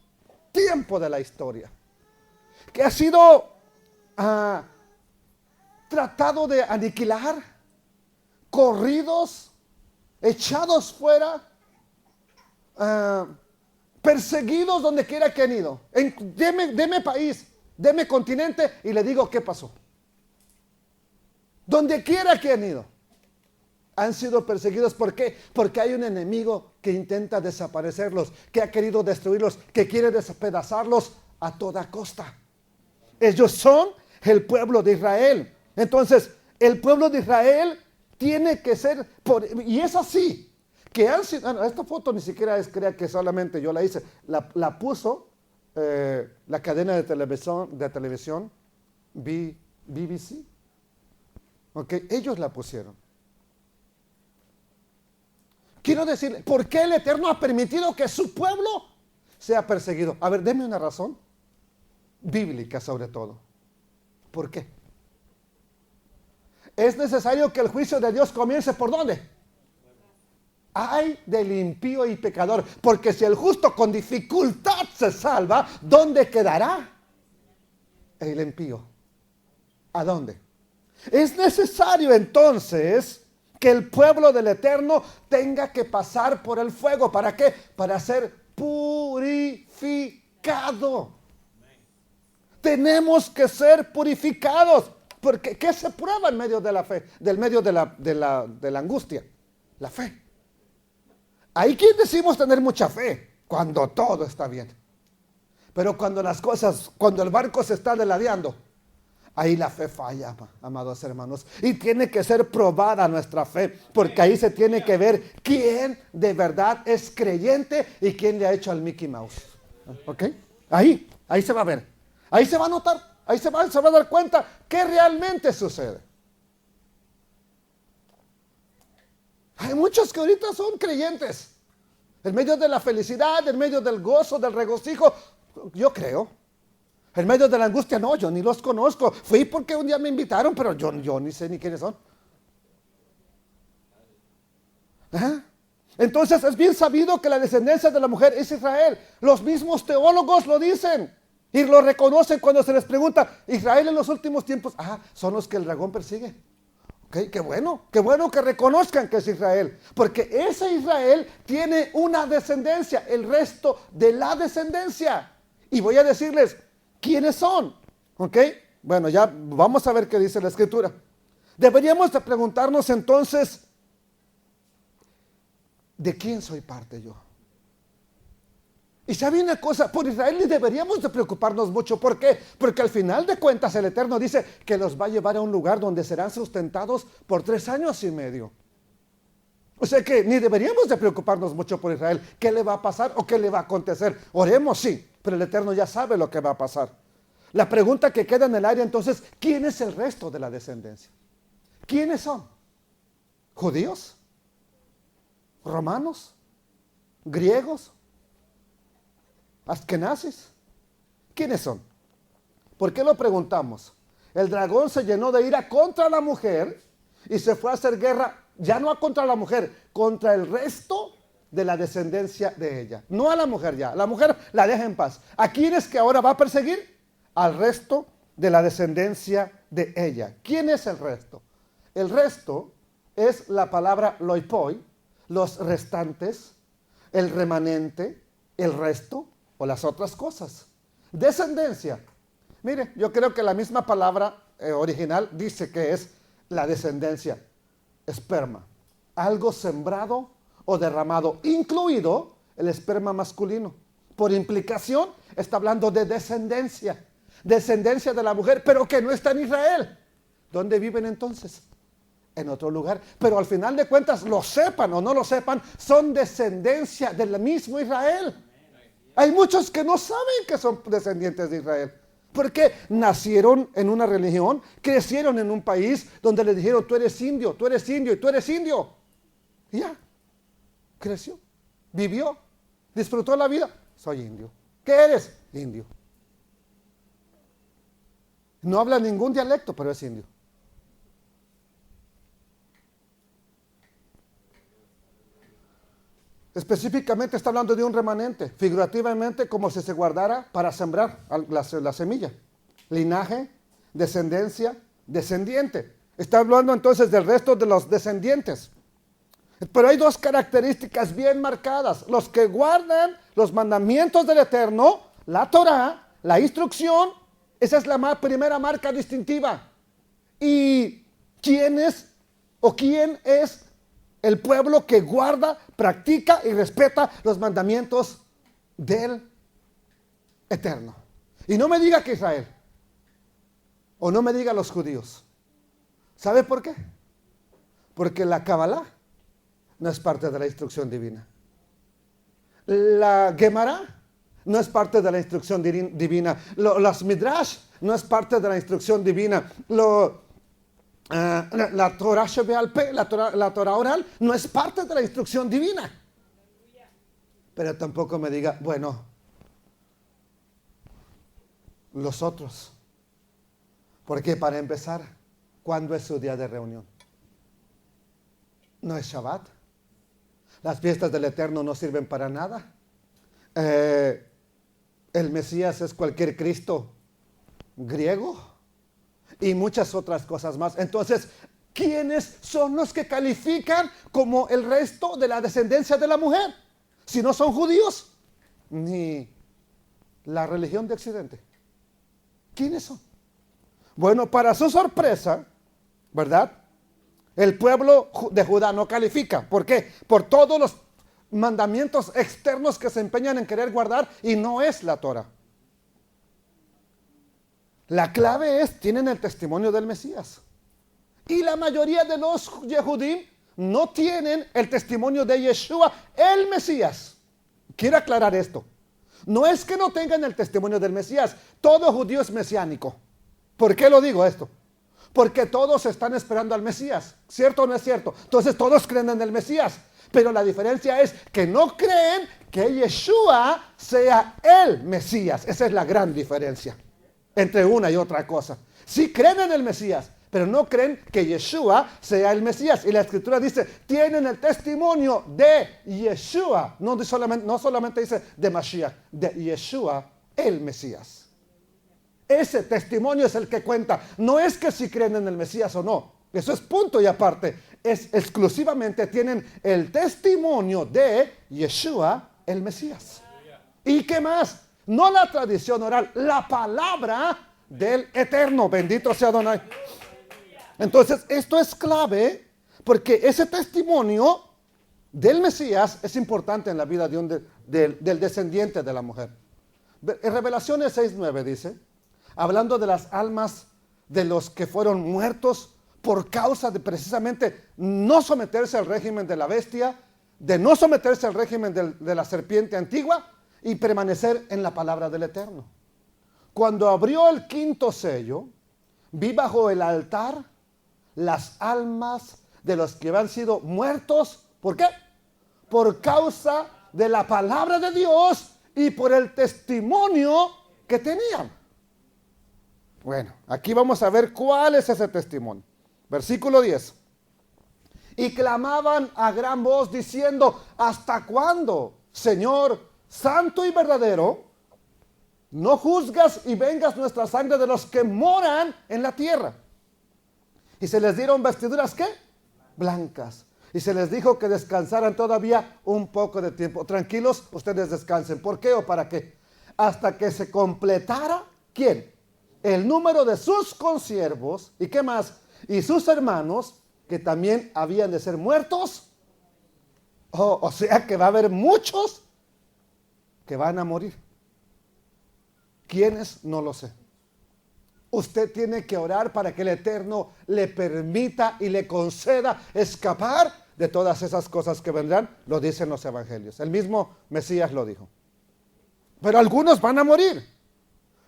tiempo de la historia? Que ha sido tratado de aniquilar, corridos, echados fuera, perseguidos donde quiera que han ido. Deme país, deme continente y le digo qué pasó. Donde quiera que han ido, han sido perseguidos. ¿Por qué? Porque hay un enemigo que intenta desaparecerlos, que ha querido destruirlos, que quiere despedazarlos a toda costa. Ellos son el pueblo de Israel. Entonces, el pueblo de Israel tiene que ser, y es así, que han sido, esta foto ni siquiera crea que solamente yo la hice, la puso la cadena de televisión BBC. Ok, ellos la pusieron. Quiero decir, ¿por qué el Eterno ha permitido que su pueblo sea perseguido? A ver, deme una razón bíblica sobre todo. ¿Por qué? Es necesario que el juicio de Dios comience ¿por dónde? Ay del impío y pecador, porque si el justo con dificultad se salva, ¿dónde quedará el impío? ¿A dónde? Es necesario entonces que el pueblo del Eterno tenga que pasar por el fuego. ¿Para qué? Para ser purificado. Tenemos que ser purificados. Porque ¿qué se prueba en medio de la fe? Del medio de la angustia. La fe. Ahí ¿quién decimos tener mucha fe? Cuando todo está bien. Pero cuando las cosas, cuando el barco se está deladeando, ahí la fe falla, amados hermanos. Y tiene que ser probada nuestra fe. Porque ahí se tiene que ver quién de verdad es creyente y quién le ha hecho al Mickey Mouse. ¿Ok? Ahí se va a ver. Ahí se va a notar. Ahí se va a dar cuenta qué realmente sucede. Hay muchos que ahorita son creyentes. En medio de la felicidad, en medio del gozo, del regocijo, yo creo. En medio de la angustia, no, yo ni los conozco. Fui porque un día me invitaron, pero yo ni sé ni quiénes son. ¿Ah? Entonces es bien sabido que la descendencia de la mujer es Israel. Los mismos teólogos lo dicen. Y lo reconocen cuando se les pregunta, Israel en los últimos tiempos, son los que el dragón persigue. Okay, qué bueno que reconozcan que es Israel, porque ese Israel tiene una descendencia, el resto de la descendencia. Y voy a decirles, ¿quiénes son? ¿Ok? Bueno, ya vamos a ver qué dice la Escritura. Deberíamos de preguntarnos entonces, ¿de quién soy parte yo? Y sabe una cosa, por Israel deberíamos de preocuparnos mucho. ¿Por qué? Porque al final de cuentas el Eterno dice que los va a llevar a un lugar donde serán sustentados por 3 años y medio. O sea que ni deberíamos de preocuparnos mucho por Israel. ¿Qué le va a pasar o qué le va a acontecer? Oremos, sí, pero el Eterno ya sabe lo que va a pasar. La pregunta que queda en el aire entonces, ¿quién es el resto de la descendencia? ¿Quiénes son? ¿Judíos? ¿Romanos? ¿Griegos? ¿Askenazis? ¿Quiénes son? ¿Por qué lo preguntamos? El dragón se llenó de ira contra la mujer y se fue a hacer guerra, ya no contra la mujer, contra el resto de la descendencia de ella. No a la mujer ya, la mujer la deja en paz. ¿A quién es que ahora va a perseguir? Al resto de la descendencia de ella. ¿Quién es el resto? El resto es la palabra loipoi, los restantes, el remanente, el resto, o las otras cosas. Descendencia. Mire, yo creo que la misma palabra original dice que es la descendencia. Esperma. Algo sembrado o derramado, incluido el esperma masculino. Por implicación, está hablando de descendencia. Descendencia de la mujer, pero que no está en Israel. ¿Dónde viven entonces? En otro lugar. Pero al final de cuentas, lo sepan o no lo sepan, son descendencia del mismo Israel. Hay muchos que no saben que son descendientes de Israel, porque nacieron en una religión, crecieron en un país donde les dijeron, tú eres indio, tú eres indio y tú eres indio. Y ya, creció, vivió, disfrutó la vida. Soy indio. ¿Qué eres? Indio. No habla ningún dialecto, pero es indio. Específicamente está hablando de un remanente, figurativamente como si se guardara para sembrar la semilla. Linaje, descendencia, descendiente. Está hablando entonces del resto de los descendientes. Pero hay 2 características bien marcadas. Los que guardan los mandamientos del Eterno, la Torah, la instrucción, esa es la primera marca distintiva. ¿Y quién es o quién es el pueblo que guarda, practica y respeta los mandamientos del Eterno? Y no me diga que Israel, o no me diga los judíos. ¿Sabe por qué? Porque la Kabbalah no es parte de la instrucción divina. La Gemara no es parte de la instrucción divina. Las Midrash no es parte de la instrucción divina. La Torah Shebe'al Peh, la Torah oral, no es parte de la instrucción divina. Pero tampoco me diga, bueno, los otros. Porque para empezar, ¿cuándo es su día de reunión? No es Shabbat. Las fiestas del Eterno no sirven para nada. El Mesías es cualquier Cristo griego y muchas otras cosas más. Entonces, ¿quiénes son los que califican como el resto de la descendencia de la mujer? Si no son judíos, ni la religión de Occidente. ¿Quiénes son? Bueno, para su sorpresa, ¿verdad? El pueblo de Judá no califica. ¿Por qué? Por todos los mandamientos externos que se empeñan en querer guardar y no es la Torah. La clave es, tienen el testimonio del Mesías. Y la mayoría de los Yehudim no tienen el testimonio de Yeshua, el Mesías. Quiero aclarar esto. No es que no tengan el testimonio del Mesías. Todo judío es mesiánico. ¿Por qué lo digo esto? Porque todos están esperando al Mesías. ¿Cierto o no es cierto? Entonces todos creen en el Mesías. Pero la diferencia es que no creen que Yeshua sea el Mesías. Esa es la gran diferencia entre una y otra cosa. Sí creen en el Mesías, pero no creen que Yeshua sea el Mesías. Y la Escritura dice, tienen el testimonio de Yeshua. No solamente dice de Mashiach, de Yeshua, el Mesías. Ese testimonio es el que cuenta. No es que si creen en el Mesías o no. Eso es punto y aparte. Es exclusivamente tienen el testimonio de Yeshua, el Mesías. ¿Y qué más? No la tradición oral, la palabra del Eterno. Bendito sea Adonai. Entonces, esto es clave porque ese testimonio del Mesías es importante en la vida del descendiente de la mujer. En Revelaciones 6:9 dice, hablando de las almas de los que fueron muertos por causa de precisamente no someterse al régimen de la bestia, de no someterse al régimen de la serpiente antigua y permanecer en la palabra del Eterno. Cuando abrió el quinto sello, vi bajo el altar las almas de los que habían sido muertos. ¿Por qué? Por causa de la palabra de Dios y por el testimonio que tenían. Bueno, aquí vamos a ver cuál es ese testimonio. Versículo 10. Y clamaban a gran voz diciendo, ¿hasta cuándo, Señor santo y verdadero, no juzgas y vengas nuestra sangre de los que moran en la tierra? Y se les dieron vestiduras, ¿qué? Blancas. Y se les dijo que descansaran todavía un poco de tiempo. Tranquilos, ustedes descansen. ¿Por qué o para qué? Hasta que se completara, ¿quién? El número de sus consiervos. ¿Y qué más? Y sus hermanos, que también habían de ser muertos. O sea que va a haber muchos que van a morir. ¿Quiénes? No lo sé. Usted tiene que orar para que el Eterno le permita y le conceda escapar de todas esas cosas que vendrán. Lo dicen los evangelios. El mismo Mesías lo dijo. Pero algunos van a morir.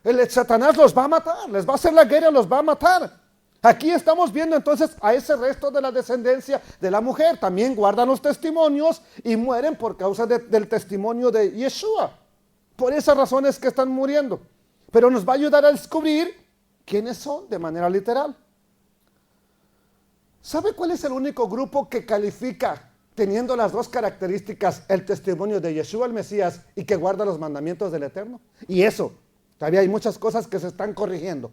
El Satanás los va a matar. Les va a hacer la guerra, los va a matar. Aquí estamos viendo entonces a ese resto de la descendencia de la mujer. También guardan los testimonios y mueren por causa del testimonio de Yeshua. Por esas razones que están muriendo. Pero nos va a ayudar a descubrir quiénes son de manera literal. ¿Sabe cuál es el único grupo que califica, teniendo las dos características, el testimonio de Yeshua el Mesías y que guarda los mandamientos del Eterno? Y eso, todavía hay muchas cosas que se están corrigiendo.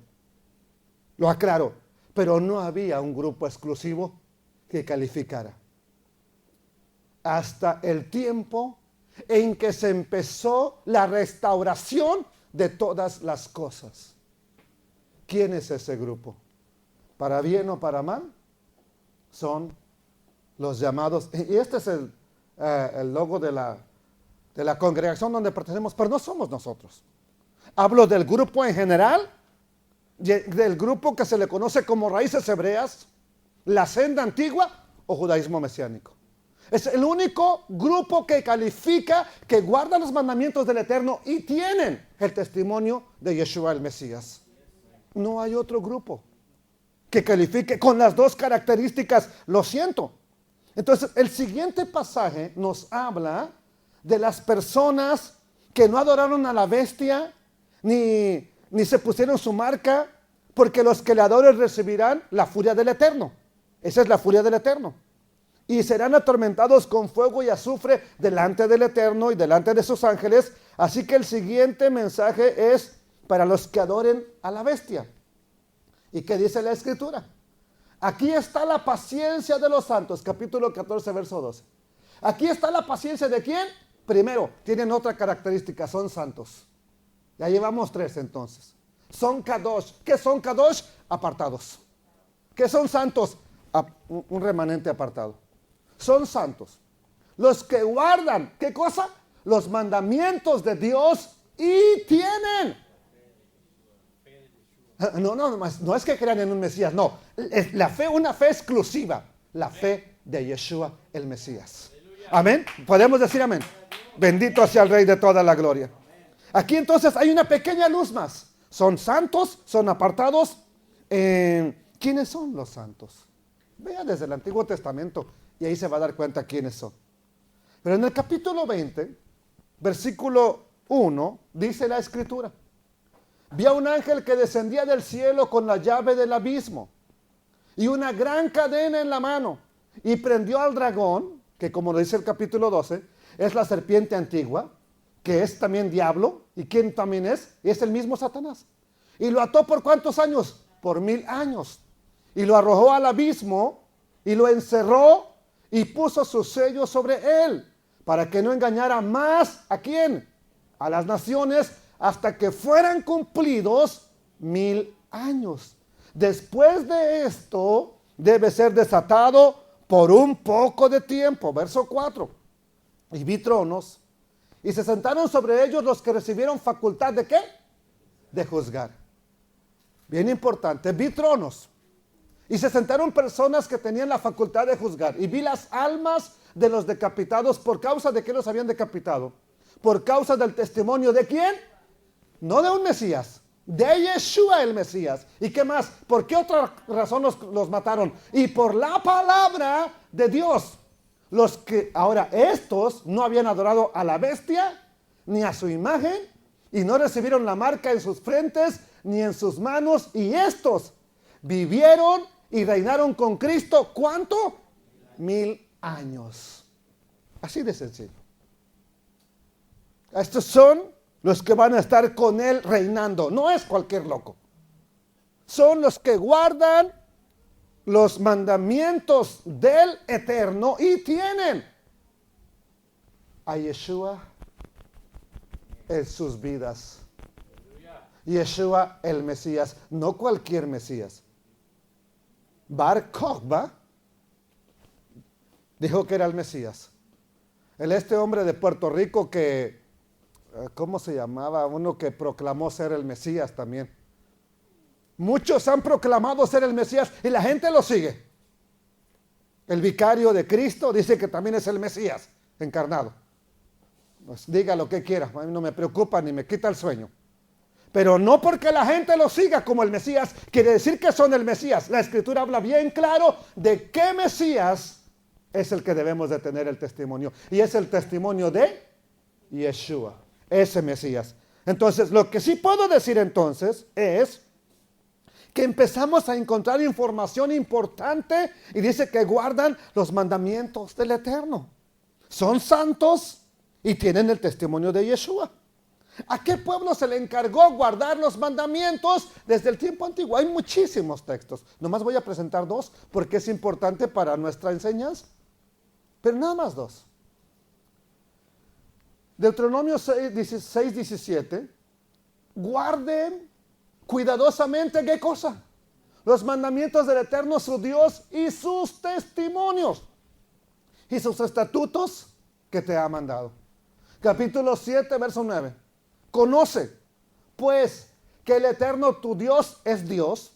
Lo aclaro, pero no había un grupo exclusivo que calificara. Hasta el tiempo en que se empezó la restauración de todas las cosas. ¿Quién es ese grupo? Para bien o para mal, son los llamados, y este es el logo de la congregación donde pertenecemos, pero no somos nosotros. Hablo del grupo en general, del grupo que se le conoce como raíces hebreas, la senda antigua o judaísmo mesiánico. Es el único grupo que califica, que guarda los mandamientos del Eterno y tienen el testimonio de Yeshua el Mesías. No hay otro grupo que califique con las dos características. Lo siento. Entonces, el siguiente pasaje nos habla de las personas que no adoraron a la bestia, ni se pusieron su marca porque los que le adoren recibirán la furia del Eterno. Esa es la furia del Eterno. Y serán atormentados con fuego y azufre delante del Eterno y delante de sus ángeles. Así que el siguiente mensaje es para los que adoren a la bestia. ¿Y qué dice la Escritura? Aquí está la paciencia de los santos, capítulo 14, verso 12. Aquí está la paciencia de ¿quién? Primero, tienen otra característica, son santos. Ya llevamos 3 entonces. Son kadosh. ¿Qué son kadosh? Apartados. ¿Qué son santos? Un remanente apartado. Son santos. Los que guardan, ¿qué cosa? Los mandamientos de Dios y tienen. No es que crean en un Mesías, no. Es la fe, una fe exclusiva. La fe de Yeshua, el Mesías. Amén. ¿Podemos decir amén? Bendito sea el Rey de toda la gloria. Aquí entonces hay una pequeña luz más. Son santos, son apartados. ¿Quiénes son los santos? Vea desde el Antiguo Testamento y ahí se va a dar cuenta quiénes son. Pero en el capítulo 20, versículo 1, dice la Escritura: vi a un ángel que descendía del cielo con la llave del abismo y una gran cadena en la mano, y prendió al dragón, que como dice el capítulo 12, es la serpiente antigua, que es también diablo. ¿Y quién también es? Es el mismo Satanás. Y lo ató ¿por cuántos años? Por 1000 años. Y lo arrojó al abismo y lo encerró y puso su sello sobre él, para que no engañara más ¿a quién? A las naciones, hasta que fueran cumplidos 1000 años. Después de esto debe ser desatado por un poco de tiempo. Verso 4. Y vi tronos, y se sentaron sobre ellos los que recibieron facultad ¿de qué? De juzgar. Bien importante, vi tronos, y se sentaron personas que tenían la facultad de juzgar. Y vi las almas de los decapitados. ¿Por causa de qué los habían decapitado? Por causa del testimonio ¿de quién? No de un Mesías, de Yeshua el Mesías. ¿Y qué más? ¿Por qué otra razón los mataron? Y por la palabra de Dios. Los que ahora estos no habían adorado a la bestia ni a su imagen, y no recibieron la marca en sus frentes ni en sus manos, y estos vivieron y reinaron con Cristo. ¿Cuánto? 1000 años. Así de sencillo. Estos son los que van a estar con él reinando. No es cualquier loco. Son los que guardan los mandamientos del Eterno y tienen a Yeshua en sus vidas. Yeshua el Mesías, no cualquier Mesías. Bar Kokhba dijo que era el Mesías. Este hombre de Puerto Rico que, ¿cómo se llamaba? Uno que proclamó ser el Mesías también. Muchos han proclamado ser el Mesías y la gente lo sigue. El vicario de Cristo dice que también es el Mesías encarnado. Pues diga lo que quiera, a mí no me preocupa ni me quita el sueño. Pero no porque la gente lo siga como el Mesías, quiere decir que son el Mesías. La Escritura habla bien claro de qué Mesías es el que debemos de tener el testimonio. Y es el testimonio de Yeshua, ese Mesías. Entonces, lo que sí puedo decir entonces es que empezamos a encontrar información importante y dice que guardan los mandamientos del Eterno. Son santos y tienen el testimonio de Yeshua. ¿A qué pueblo se le encargó guardar los mandamientos desde el tiempo antiguo? Hay muchísimos textos. Nomás voy a presentar 2 porque es importante para nuestra enseñanza. Pero nada más 2. Deuteronomio 6, 17. Guarden cuidadosamente, ¿qué cosa? Los mandamientos del Eterno su Dios y sus testimonios y sus estatutos que te ha mandado. Capítulo 7, verso 9. Conoce, pues, que el Eterno tu Dios es Dios,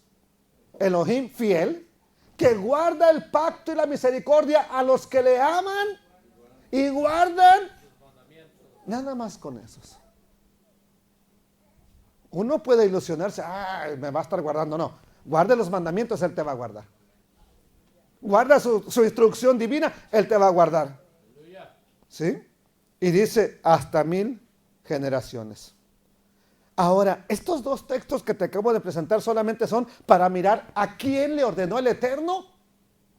Elohim fiel, que guarda el pacto y la misericordia a los que le aman y guardan. Nada más con esos. Uno puede ilusionarse, me va a estar guardando. No, guarde los mandamientos, Él te va a guardar. Guarda su instrucción divina, Él te va a guardar. ¿Sí? Y dice, hasta 1000 generaciones. Ahora, estos dos textos que te acabo de presentar solamente son para mirar a quién le ordenó el Eterno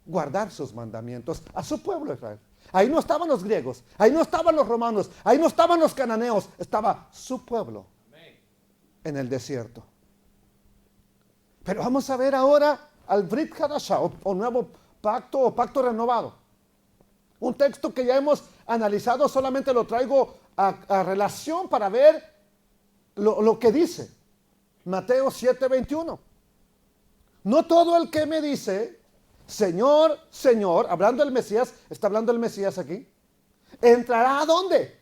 guardar sus mandamientos, a su pueblo Israel. Ahí no estaban los griegos, ahí no estaban los romanos, ahí no estaban los cananeos, estaba su pueblo en el desierto. Pero vamos a ver ahora al Brit Hadashah, o nuevo pacto o pacto renovado. Un texto que ya hemos analizado, solamente lo traigo a relación para ver lo que dice. Mateo 7:21. No todo el que me dice, Señor, Señor, hablando del Mesías, está hablando el Mesías aquí, entrará ¿a dónde?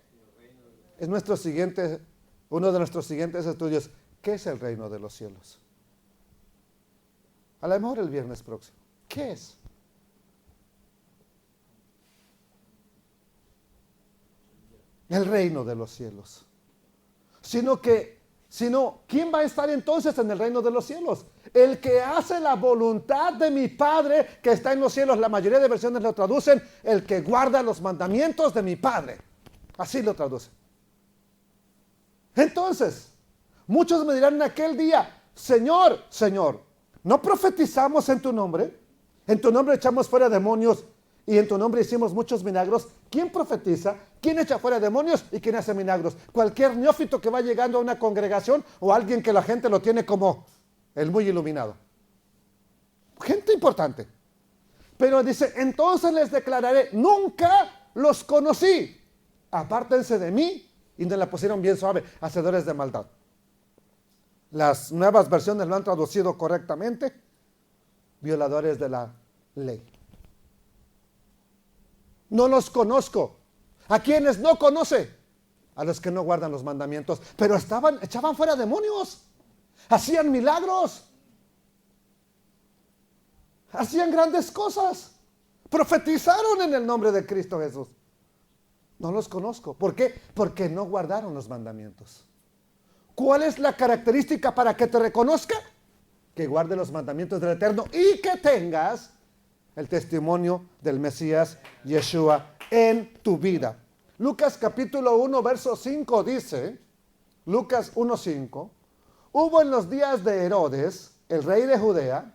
Es uno de nuestros siguientes estudios. ¿Qué es el reino de los cielos? A lo mejor el viernes próximo. ¿Qué es? El reino de los cielos. Sino, ¿quién va a estar entonces en el reino de los cielos? El que hace la voluntad de mi Padre que está en los cielos. La mayoría de versiones lo traducen, el que guarda los mandamientos de mi Padre. Así lo traducen. Entonces, muchos me dirán en aquel día, Señor, Señor, ¿no profetizamos en tu nombre? En tu nombre echamos fuera demonios y en tu nombre hicimos muchos milagros. ¿Quién profetiza? ¿Quién echa fuera demonios y quién hace milagros? Cualquier neófito que va llegando a una congregación o alguien que la gente lo tiene como el muy iluminado. Gente importante. Pero dice, entonces les declararé, nunca los conocí. Apártense de mí. Y nos la pusieron bien suave, hacedores de maldad. Las nuevas versiones lo han traducido correctamente. Violadores de la ley. No los conozco. ¿A quienes no conoce? A los que no guardan los mandamientos. Pero echaban fuera demonios. Hacían milagros. Hacían grandes cosas. Profetizaron en el nombre de Cristo Jesús. No los conozco. ¿Por qué? Porque no guardaron los mandamientos. ¿Cuál es la característica para que te reconozca? Que guarde los mandamientos del Eterno y que tengas el testimonio del Mesías Yeshua en tu vida. Lucas capítulo 1 verso 5 dice, Lucas 1:5, hubo en los días de Herodes, el rey de Judea,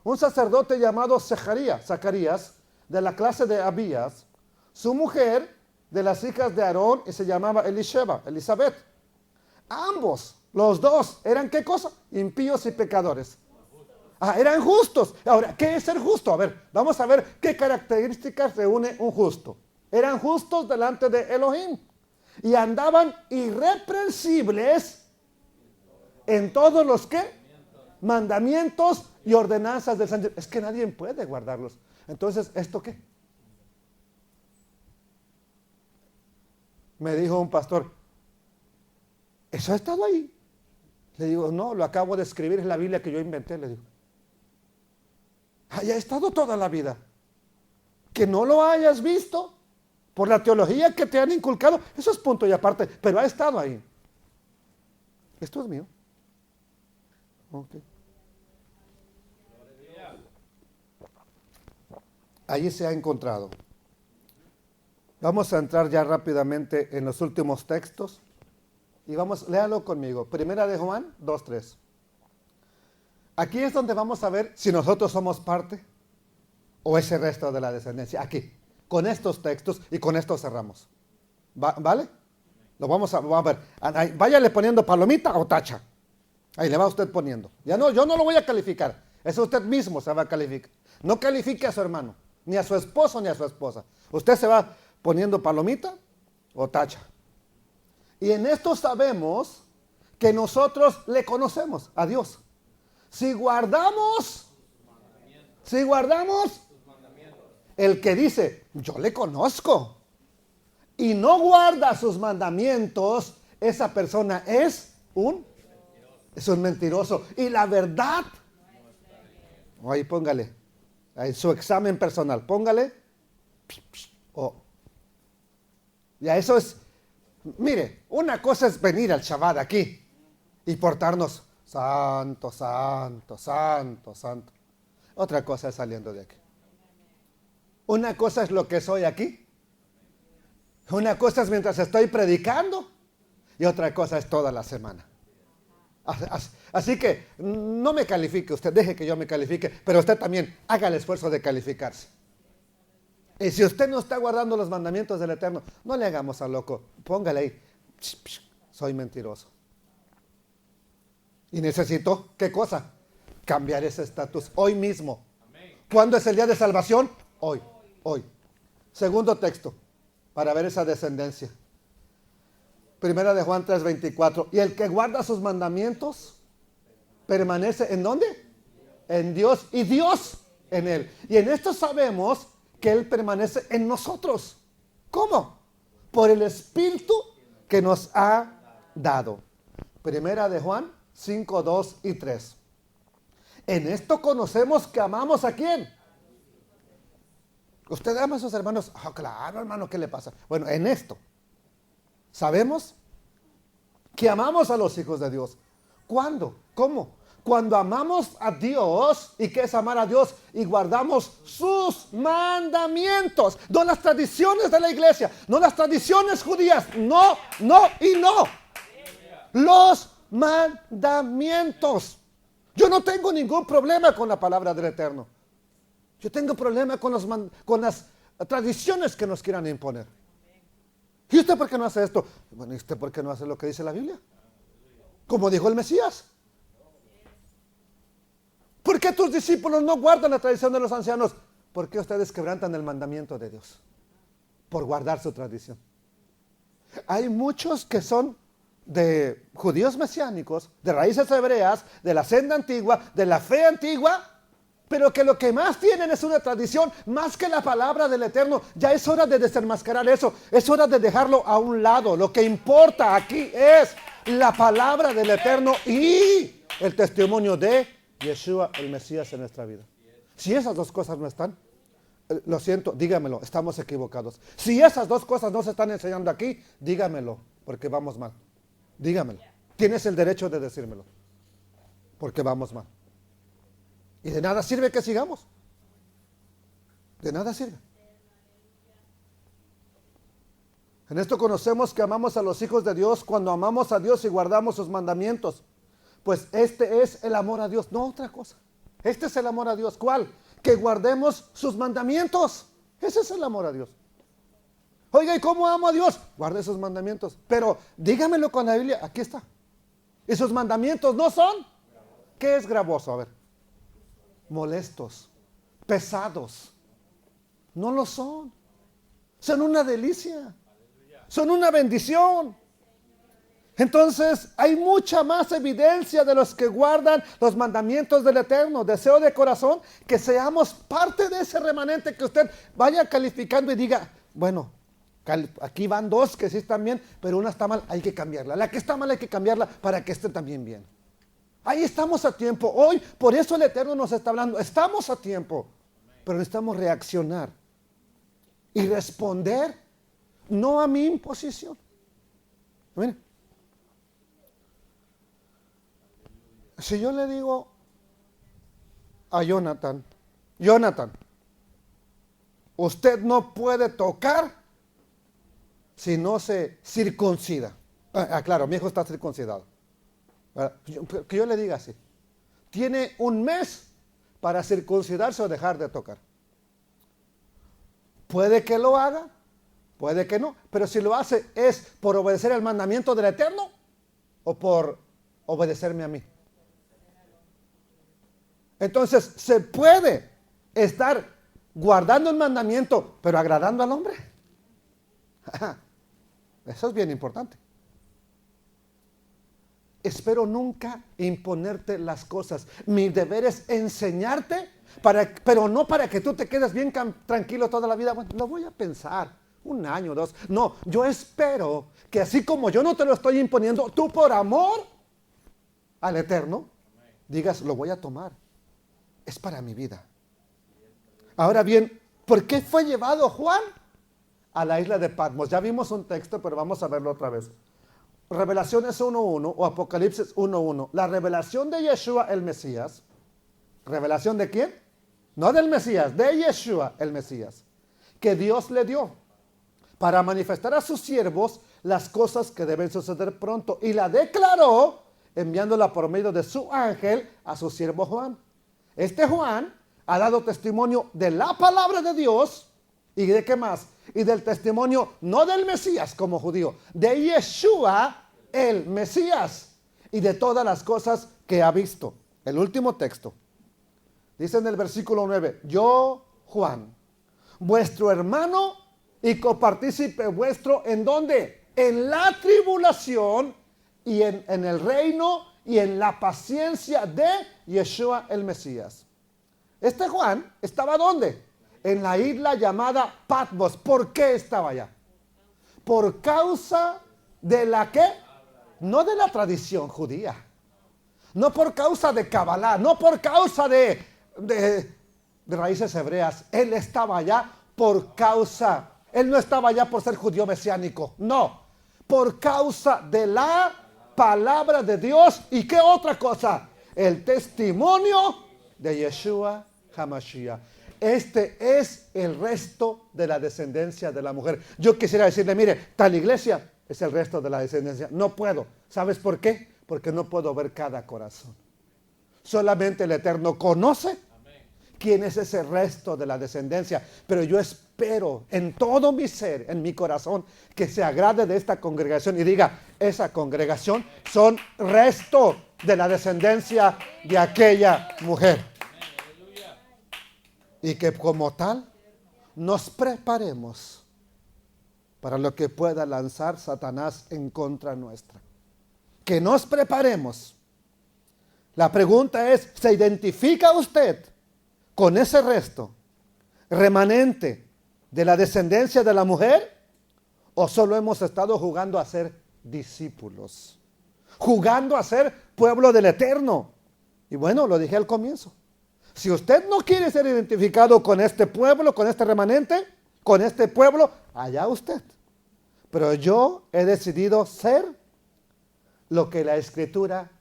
un sacerdote llamado Zacarías, de la clase de Abías, su mujer de las hijas de Aarón, y se llamaba Elizabeth. Ambos, los dos, ¿eran qué cosa? Impíos y pecadores. Eran justos. Ahora, ¿qué es ser justo? A ver, vamos a ver qué características reúne un justo. Eran justos delante de Elohim y andaban irreprensibles en todos los mandamientos y ordenanzas del Señor. Es que nadie puede guardarlos. Entonces, ¿esto qué? Me dijo un pastor, ¿eso ha estado ahí? Le digo, no, lo acabo de escribir, es la Biblia que yo inventé, le digo. Haya estado toda la vida. Que no lo hayas visto por la teología que te han inculcado, eso es punto y aparte, pero ha estado ahí. Esto es mío. Okay. Allí se ha encontrado. Vamos a entrar ya rápidamente en los últimos textos y léalo conmigo. Primera de Juan 2:3. Aquí es donde vamos a ver si nosotros somos parte o ese resto de la descendencia. Aquí, con estos textos y con esto cerramos. ¿Vale? Lo vamos a ver. Ahí, váyale poniendo palomita o tacha. Ahí le va usted poniendo. Ya no, yo no lo voy a calificar. Eso usted mismo se va a calificar. No califique a su hermano, ni a su esposo, ni a su esposa. Usted se va poniendo palomita o tacha. Y en esto sabemos que nosotros le conocemos a Dios. Si guardamos, el que dice, yo le conozco, y no guarda sus mandamientos, esa persona es un mentiroso. Y la verdad, ahí póngale, en su examen personal, póngale, ya eso es, mire, una cosa es venir al Shabbat aquí y portarnos santo, santo, santo, santo. Otra cosa es saliendo de aquí. Una cosa es lo que soy aquí. Una cosa es mientras estoy predicando y otra cosa es toda la semana. Así que no me califique usted, deje que yo me califique, pero usted también haga el esfuerzo de calificarse. Y si usted no está guardando los mandamientos del Eterno, no le hagamos al loco, póngale ahí, soy mentiroso. Y necesito, ¿qué cosa? Cambiar ese estatus hoy mismo. ¿Cuándo es el día de salvación? Hoy. Segundo texto, para ver esa descendencia. Primera de Juan 3:24. Y el que guarda sus mandamientos, permanece ¿en dónde? En Dios y Dios en él. Y en esto sabemos que él permanece en nosotros. ¿Cómo? Por el Espíritu que nos ha dado. Primera de Juan 5:2 y 3. En esto conocemos que amamos ¿a quién? ¿Usted ama a sus hermanos? Claro, hermano, ¿qué le pasa? Bueno, en esto sabemos que amamos a los hijos de Dios. ¿Cuándo? ¿Cómo? Cuando amamos a Dios. ¿Y qué es amar a Dios? Y guardamos sus mandamientos. No las tradiciones de la iglesia, no las tradiciones judías. No. Los mandamientos. Yo no tengo ningún problema con la palabra del Eterno. Yo tengo problema con las tradiciones que nos quieran imponer. ¿Y usted por qué no hace esto? Bueno, ¿y usted por qué no hace lo que dice la Biblia? Como dijo el Mesías. ¿Por qué tus discípulos no guardan la tradición de los ancianos? ¿Por qué ustedes quebrantan el mandamiento de Dios? Por guardar su tradición. Hay muchos que son de judíos mesiánicos, de raíces hebreas, de la senda antigua, de la fe antigua, pero que lo que más tienen es una tradición más que la palabra del Eterno. Ya es hora de desenmascarar eso, es hora de dejarlo a un lado. Lo que importa aquí es la palabra del Eterno y el testimonio de Yeshua, el Mesías en nuestra vida. Si esas dos cosas no están, lo siento, dígamelo, estamos equivocados. Si esas dos cosas no se están enseñando aquí, dígamelo, porque vamos mal. Dígamelo. Tienes el derecho de decírmelo, porque vamos mal. Y de nada sirve que sigamos. De nada sirve. En esto conocemos que amamos a los hijos de Dios cuando amamos a Dios y guardamos sus mandamientos. Pues este es el amor a Dios, no otra cosa. Este es el amor a Dios. ¿Cuál? Que guardemos sus mandamientos. Ese es el amor a Dios. Oiga, ¿y cómo amo a Dios? Guarde sus mandamientos. Pero dígamelo con la Biblia, aquí está. ¿Y sus mandamientos no son? ¿Qué es gravoso? A ver. Molestos, pesados. No lo son. Son una delicia. Son una bendición. Entonces hay mucha más evidencia de los que guardan los mandamientos del Eterno. Deseo de corazón que seamos parte de ese remanente, que usted vaya calificando y diga, bueno, aquí van dos que sí están bien, pero una está mal, hay que cambiarla. La que está mal hay que cambiarla para que esté también bien. Ahí estamos a tiempo. Hoy, por eso el Eterno nos está hablando. Estamos a tiempo, pero necesitamos reaccionar y responder, no a mi imposición. Miren, si yo le digo a Jonathan, usted no puede tocar si no se circuncida. Claro, mi hijo está circuncidado. Que yo le diga así, tiene un mes para circuncidarse o dejar de tocar. Puede que lo haga, puede que no, pero si lo hace, ¿es por obedecer el mandamiento del Eterno o por obedecerme a mí? Entonces, ¿se puede estar guardando el mandamiento pero agradando al hombre? Eso es bien importante. Espero nunca imponerte las cosas. Mi deber es enseñarte, pero no para que tú te quedes bien tranquilo toda la vida. Bueno, lo voy a pensar, 1 año, 2. No, yo espero que así como yo no te lo estoy imponiendo, tú por amor al Eterno, digas, lo voy a tomar. Es para mi vida. Ahora bien, ¿por qué fue llevado Juan a la isla de Patmos? Ya vimos un texto, pero vamos a verlo otra vez. Revelaciones 1.1 o Apocalipsis 1.1. La revelación de Yeshua el Mesías. ¿Revelación de quién? No del Mesías, de Yeshua el Mesías. Que Dios le dio para manifestar a sus siervos las cosas que deben suceder pronto. Y la declaró enviándola por medio de su ángel a su siervo Juan. Este Juan ha dado testimonio de la palabra de Dios y de qué más, y del testimonio no del Mesías como judío, de Yeshua el Mesías y de todas las cosas que ha visto. El último texto dice en el versículo 9: yo, Juan, vuestro hermano y copartícipe vuestro, ¿en dónde? En la tribulación y en el reino y en la paciencia de Yeshua el Mesías. Este Juan estaba ¿dónde? En la isla llamada Patmos. ¿Por qué estaba allá? Por causa de la ¿qué? No de la tradición judía, no por causa de Kabbalah, no por causa de raíces hebreas. Él estaba allá por causa, él no estaba allá por ser judío mesiánico, no, por causa de la palabra de Dios. ¿Y qué otra cosa? El testimonio de Yeshua HaMashiach. Este es el resto de la descendencia de la mujer. Yo quisiera decirle, mire, tal iglesia es el resto de la descendencia. No puedo. ¿Sabes por qué? Porque no puedo ver cada corazón. Solamente el Eterno conoce quién es ese resto de la descendencia. Pero yo espero en todo mi ser, en mi corazón, que se agrade de esta congregación y diga, esa congregación son resto de la descendencia de aquella mujer. Y que como tal nos preparemos para lo que pueda lanzar Satanás en contra nuestra. Que nos preparemos. La pregunta es, ¿se identifica usted con ese resto remanente de la descendencia de la mujer? ¿O solo hemos estado jugando a ser discípulos? Jugando a ser pueblo del Eterno. Y bueno, lo dije al comienzo. Si usted no quiere ser identificado con este pueblo, con este remanente, con este pueblo, allá usted. Pero yo he decidido ser lo que la Escritura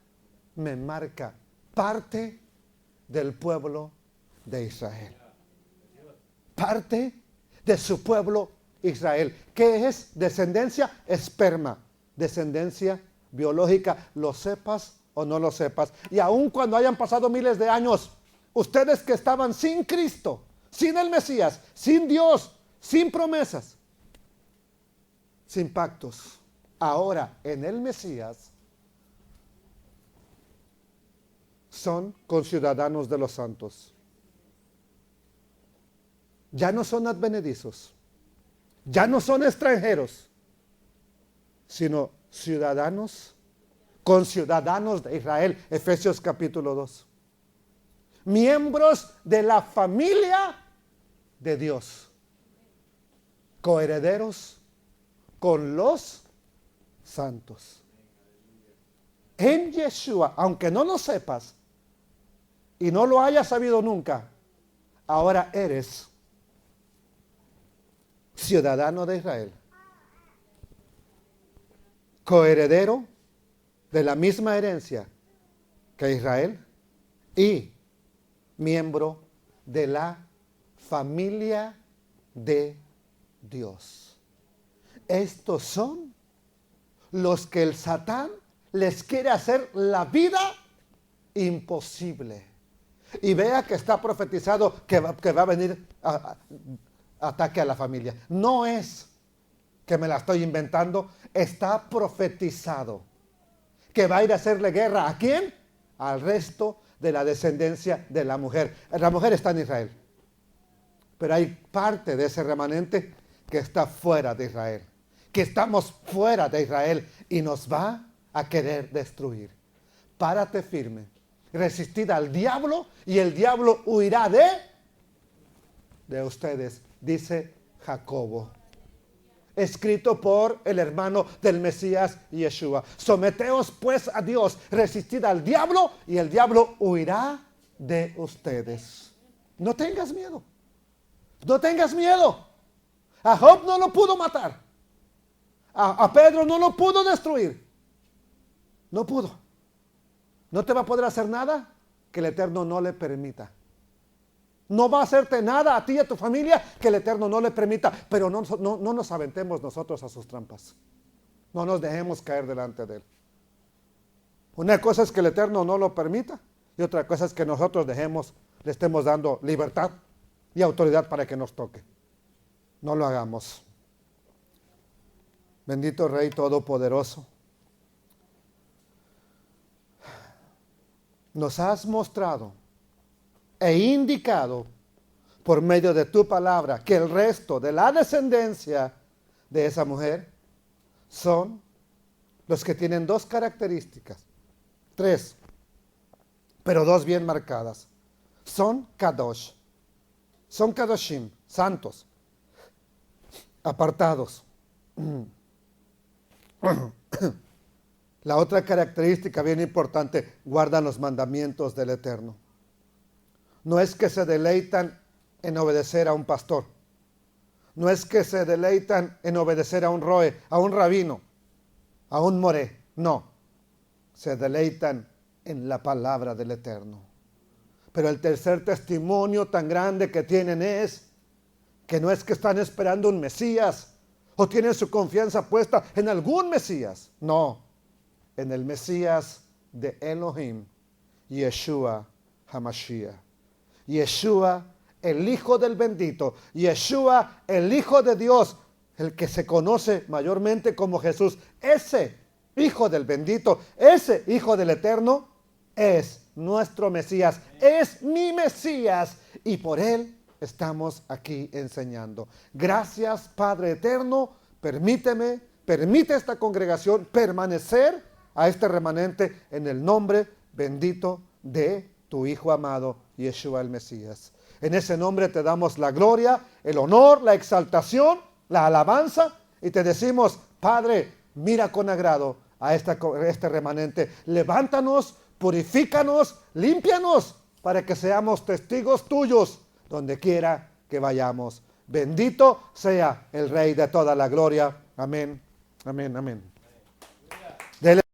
me marca, parte del pueblo de Israel. Parte de su pueblo Israel. ¿Qué es descendencia? Esperma. Descendencia biológica, lo sepas o no lo sepas. Y aun cuando hayan pasado miles de años, ustedes que estaban sin Cristo, sin el Mesías, sin Dios, sin promesas, sin pactos, ahora en el Mesías son conciudadanos de los santos. Ya no son advenedizos, ya no son extranjeros, sino ciudadanos, conciudadanos de Israel. Efesios capítulo 2. Miembros de la familia de Dios, coherederos con los santos. En Yeshua, aunque no lo sepas y no lo hayas sabido nunca, ahora eres ciudadano de Israel, coheredero de la misma herencia que Israel y miembro de la familia de Dios. Estos son los que el Satán les quiere hacer la vida imposible. Y vea que está profetizado que va a venir ataque a la familia. No es que me la estoy inventando, está profetizado que va a ir a hacerle guerra. ¿A quién? Al resto de la descendencia de la mujer. La mujer está en Israel, pero hay parte de ese remanente que está fuera de Israel, que estamos fuera de Israel y nos va a querer destruir. Párate firme, resistid al diablo y el diablo huirá de ustedes, dice Jacobo, escrito por el hermano del Mesías Yeshua. Someteos pues a Dios, resistid al diablo y el diablo huirá de ustedes. No tengas miedo, no tengas miedo. A Job no lo pudo matar, a Pedro no lo pudo destruir, no pudo. No te va a poder hacer nada que el Eterno no le permita. No va a hacerte nada a ti y a tu familia que el Eterno no le permita. Pero no nos aventemos nosotros a sus trampas. No nos dejemos caer delante de Él. Una cosa es que el Eterno no lo permita y otra cosa es que nosotros le estemos dando libertad y autoridad para que nos toque. No lo hagamos. Bendito Rey Todopoderoso. Nos has mostrado e indicado por medio de tu palabra que el resto de la descendencia de esa mujer son los que tienen dos características, tres, pero dos bien marcadas. Son Kadosh, son Kadoshim, santos, apartados. La otra característica bien importante, guardan los mandamientos del Eterno. No es que se deleitan en obedecer a un pastor. No es que se deleitan en obedecer a un roe, a un rabino, a un moré. No. Se deleitan en la palabra del Eterno. Pero el tercer testimonio tan grande que tienen es que no es que están esperando un Mesías o tienen su confianza puesta en algún Mesías. No. En el Mesías de Elohim, Yeshua HaMashiach. Yeshua, el Hijo del bendito. Yeshua, el Hijo de Dios, el que se conoce mayormente como Jesús. Ese Hijo del bendito, ese Hijo del Eterno, es nuestro Mesías, es mi Mesías. Y por él estamos aquí enseñando. Gracias, Padre Eterno. Permite esta congregación permanecer a este remanente en el nombre bendito de tu Hijo amado, Yeshua el Mesías. En ese nombre te damos la gloria, el honor, la exaltación, la alabanza y te decimos, Padre, mira con agrado a este remanente. Levántanos, purifícanos, límpianos para que seamos testigos tuyos donde quiera que vayamos. Bendito sea el Rey de toda la gloria. Amén, amén, amén.